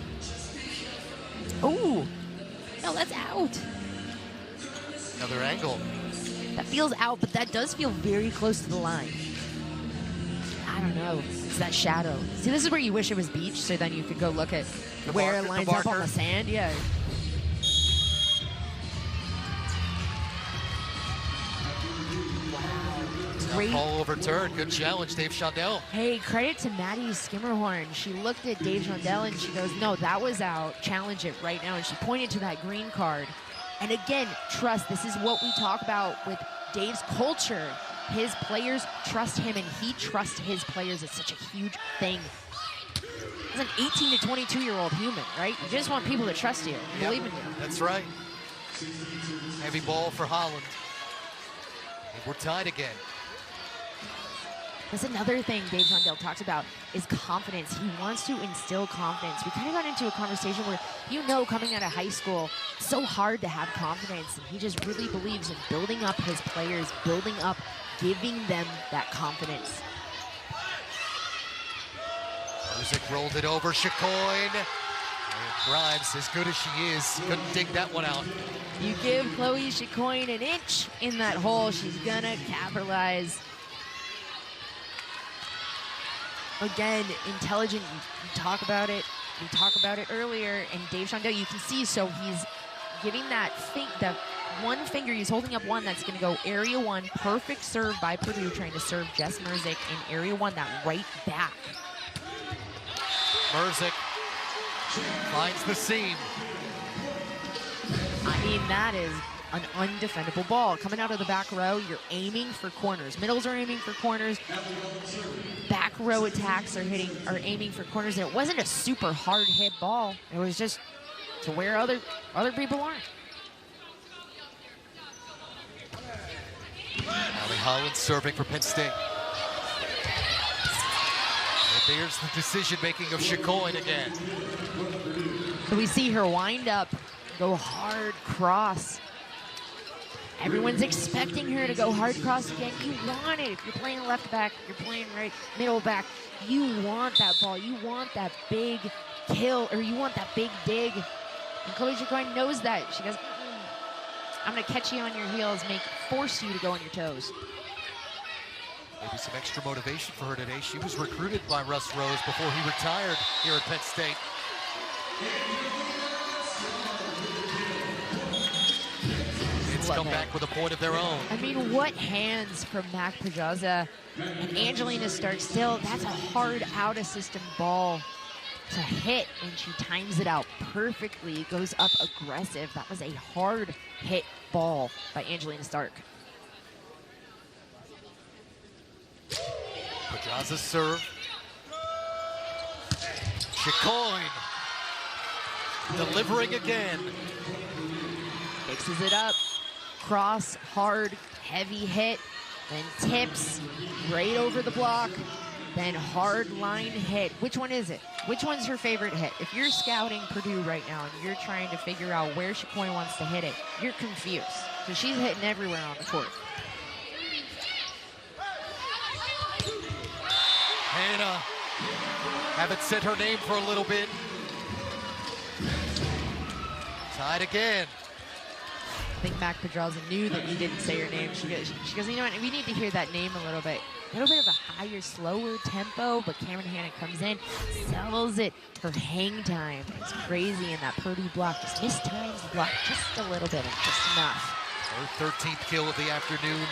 Oh, no, that's out. Another angle. That feels out, but that does feel very close to the line. I don't know. It's that shadow. See, this is where you wish it was beach, so then you could go look at where it lines up on the sand. Yeah. Great ball overturned. Good challenge, Dave Shondell. Hey, credit to Maddie Skimmerhorn. She looked at Dave Shondell and she goes, no, that was out. Challenge it right now. And she pointed to that green card. And again, trust. This is what we talk about with Dave's culture. His players trust him and he trusts his players. It's such a huge thing. As an 18 to 22-year-old human, right? You just want people to trust you, believe in you. That's right. Heavy ball for Holland. And we're tied again. That's another thing Dave Zondell talks about is confidence. He wants to instill confidence. We kind of got into a conversation where, coming out of high school, it's so hard to have confidence. And he just really believes in building up his players, giving them that confidence. Music rolled it over, Chicoine. Grimes, as good as she is, couldn't dig that one out. You give Chloe Chicoine an inch in that hole, she's gonna capitalize. Again, intelligent, you talk about it. We talked about it earlier, and Dave Zondell, you can see, so he's giving that one finger, he's holding up one that's gonna go area one, perfect serve by Purdue, trying to serve Jess Merzick in area one, that right back. Merzick finds the seam. I mean, that is an undefendable ball. Coming out of the back row, you're aiming for corners. Middles are aiming for corners. Back row attacks are aiming for corners. And it wasn't a super hard hit ball. It was just to where other people aren't. Allie Holland serving for Penn State. And there's the decision-making of Chicoine again. So we see her wind up, go hard cross. Everyone's expecting her to go hard cross again. You want it. If you're playing left back, you're playing right middle back, you want that ball. You want that big kill, or you want that big dig. And Chloe Chicoine knows that. She goes, I'm going to catch you on your heels, force you to go on your toes. Maybe some extra motivation for her today. She was recruited by Russ Rose before he retired here at Penn State. It's come back with a point of their own. I mean, what hands from Mac Pedraza and Angelina Stark still. That's a hard out-of-system ball to hit, and she times it out perfectly. It goes up aggressive. That was a hard hit ball by Angelina Stark. Pedraza's serve. Chicoine delivering again. Mixes it up. Cross, hard, heavy hit, then tips right over the block, then hard line hit. Which one is it? Which one's your favorite hit? If you're scouting Purdue right now and you're trying to figure out where Chicoine wants to hit it, you're confused. So she's hitting everywhere on the court. Hannah, haven't said her name for a little bit. Tied again. I think Mac Pedraza knew that you didn't say her name. She goes, you know what, we need to hear that name a little bit. A little bit of a higher, slower tempo, but Cameron Hannah comes in, sells it. Her hang time is crazy in that Purdue block. Just mistimes the block just a little bit, and just enough. Her 13th kill of the afternoon.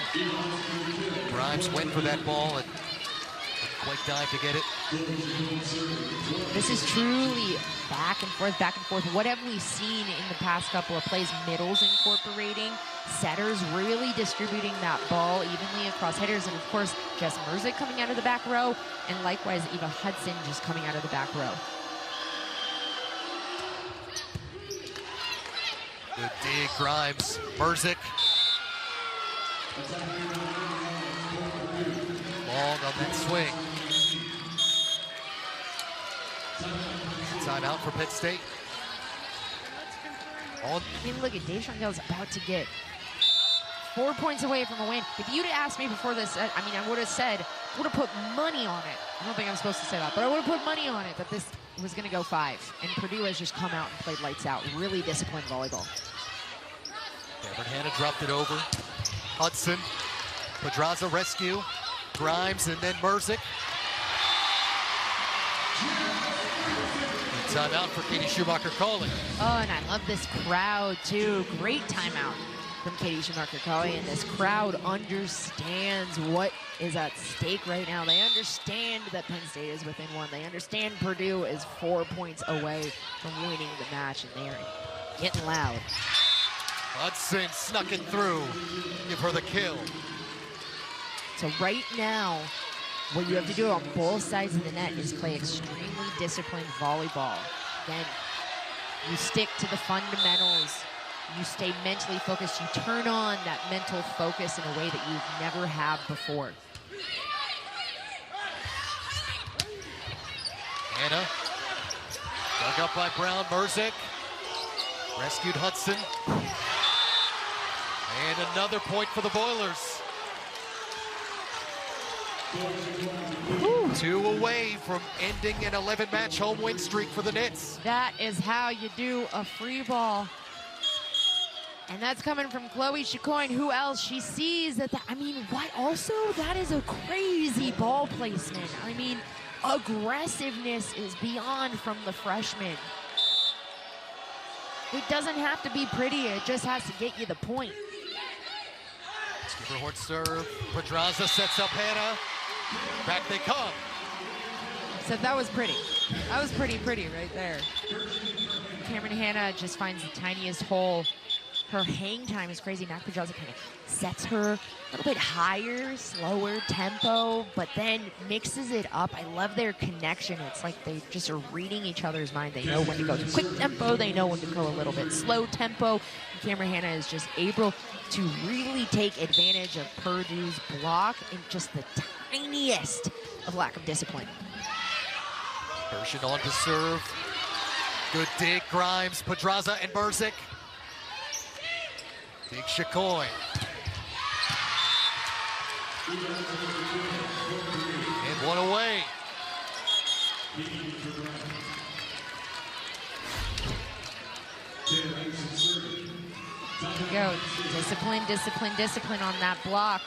Grimes went for that ball and didn't quite dive to get it. This is truly back and forth, back and forth. What have we seen in the past couple of plays? Middles incorporating, setters really distributing that ball evenly across headers, and of course, Jess Merzick coming out of the back row, and likewise, Eva Hudson just coming out of the back row. Good dig, Grimes, Merzick. Long on that swing. Timeout for Penn State. I mean, look at Dave Zondell's about to get 4 points away from a win. If you'd asked me before this, I mean, I would have put money on it. I don't think I'm supposed to say that, but I would have put money on it that this was going to go 5. And Purdue has just come out and played lights out. Really disciplined volleyball. Cameron Hannah dropped it over. Hudson, Pedraza rescue, Grimes, and then Merzick. Timeout for Katie Schumacher calling. Oh, and I love this crowd too. Great timeout from Katie Schumacher calling, and this crowd understands what is at stake right now. They understand that Penn State is within 1. They understand Purdue is 4 points away from winning the match, and they are getting loud. Hudson snuck it through. Give her the kill. So right now, what you have to do on both sides of the net is play extremely disciplined volleyball. Then you stick to the fundamentals. You stay mentally focused. You turn on that mental focus in a way that you've never had before. Hannah, dug up by Brown. Merzick rescued Hudson. And another point for the Boilers. Whew. 2 away from ending an 11-match home win streak for the Knits. That is how you do a free ball. And that's coming from Chloe Chicoine. Who else? She sees that, I mean, what also? That is a crazy ball placement. I mean, aggressiveness is beyond from the freshman. It doesn't have to be pretty. It just has to get you the point. Skipperhorn serve. Pedraza sets up Hannah. Back they come. So that was pretty. That was pretty right there. Cameron Hannah just finds the tiniest hole. Her hang time is crazy. Mac Pedraza kind of sets her a little bit higher, slower tempo, but then mixes it up. I love their connection. It's like they just are reading each other's mind. They know when to go to quick tempo. They know when to go a little bit slow tempo. And Cameron Hannah is just able to really take advantage of Purdue's block in just the tiniest of lack of discipline. Hershon on to serve. Good dig, Grimes, Pedraza, and Merzick. Dig Chicoine. And one away. Here we go. Discipline, discipline, discipline on that block.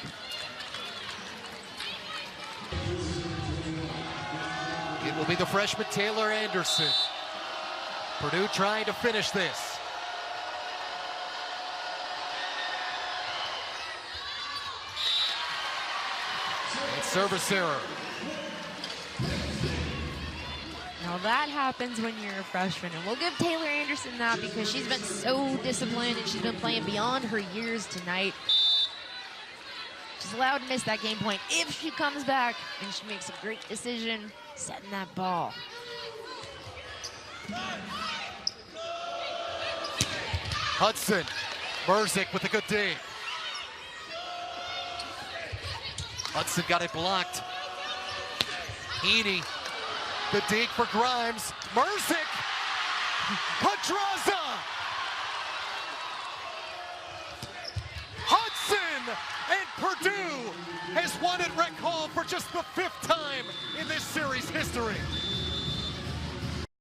It will be the freshman Taylor Anderson. Purdue trying to finish this. And service error. Now that happens when you're a freshman, and we'll give Taylor Anderson that because she's been so disciplined and she's been playing beyond her years tonight. She's allowed to miss that game point if she comes back and she makes a great decision setting that ball. Hudson, Merzick with a good dig. Hudson got it blocked. Heaney, the dig for Grimes. Merzick, Pedraza. Hudson, and Purdue has won at Rec Hall for just the 5th time in this series history.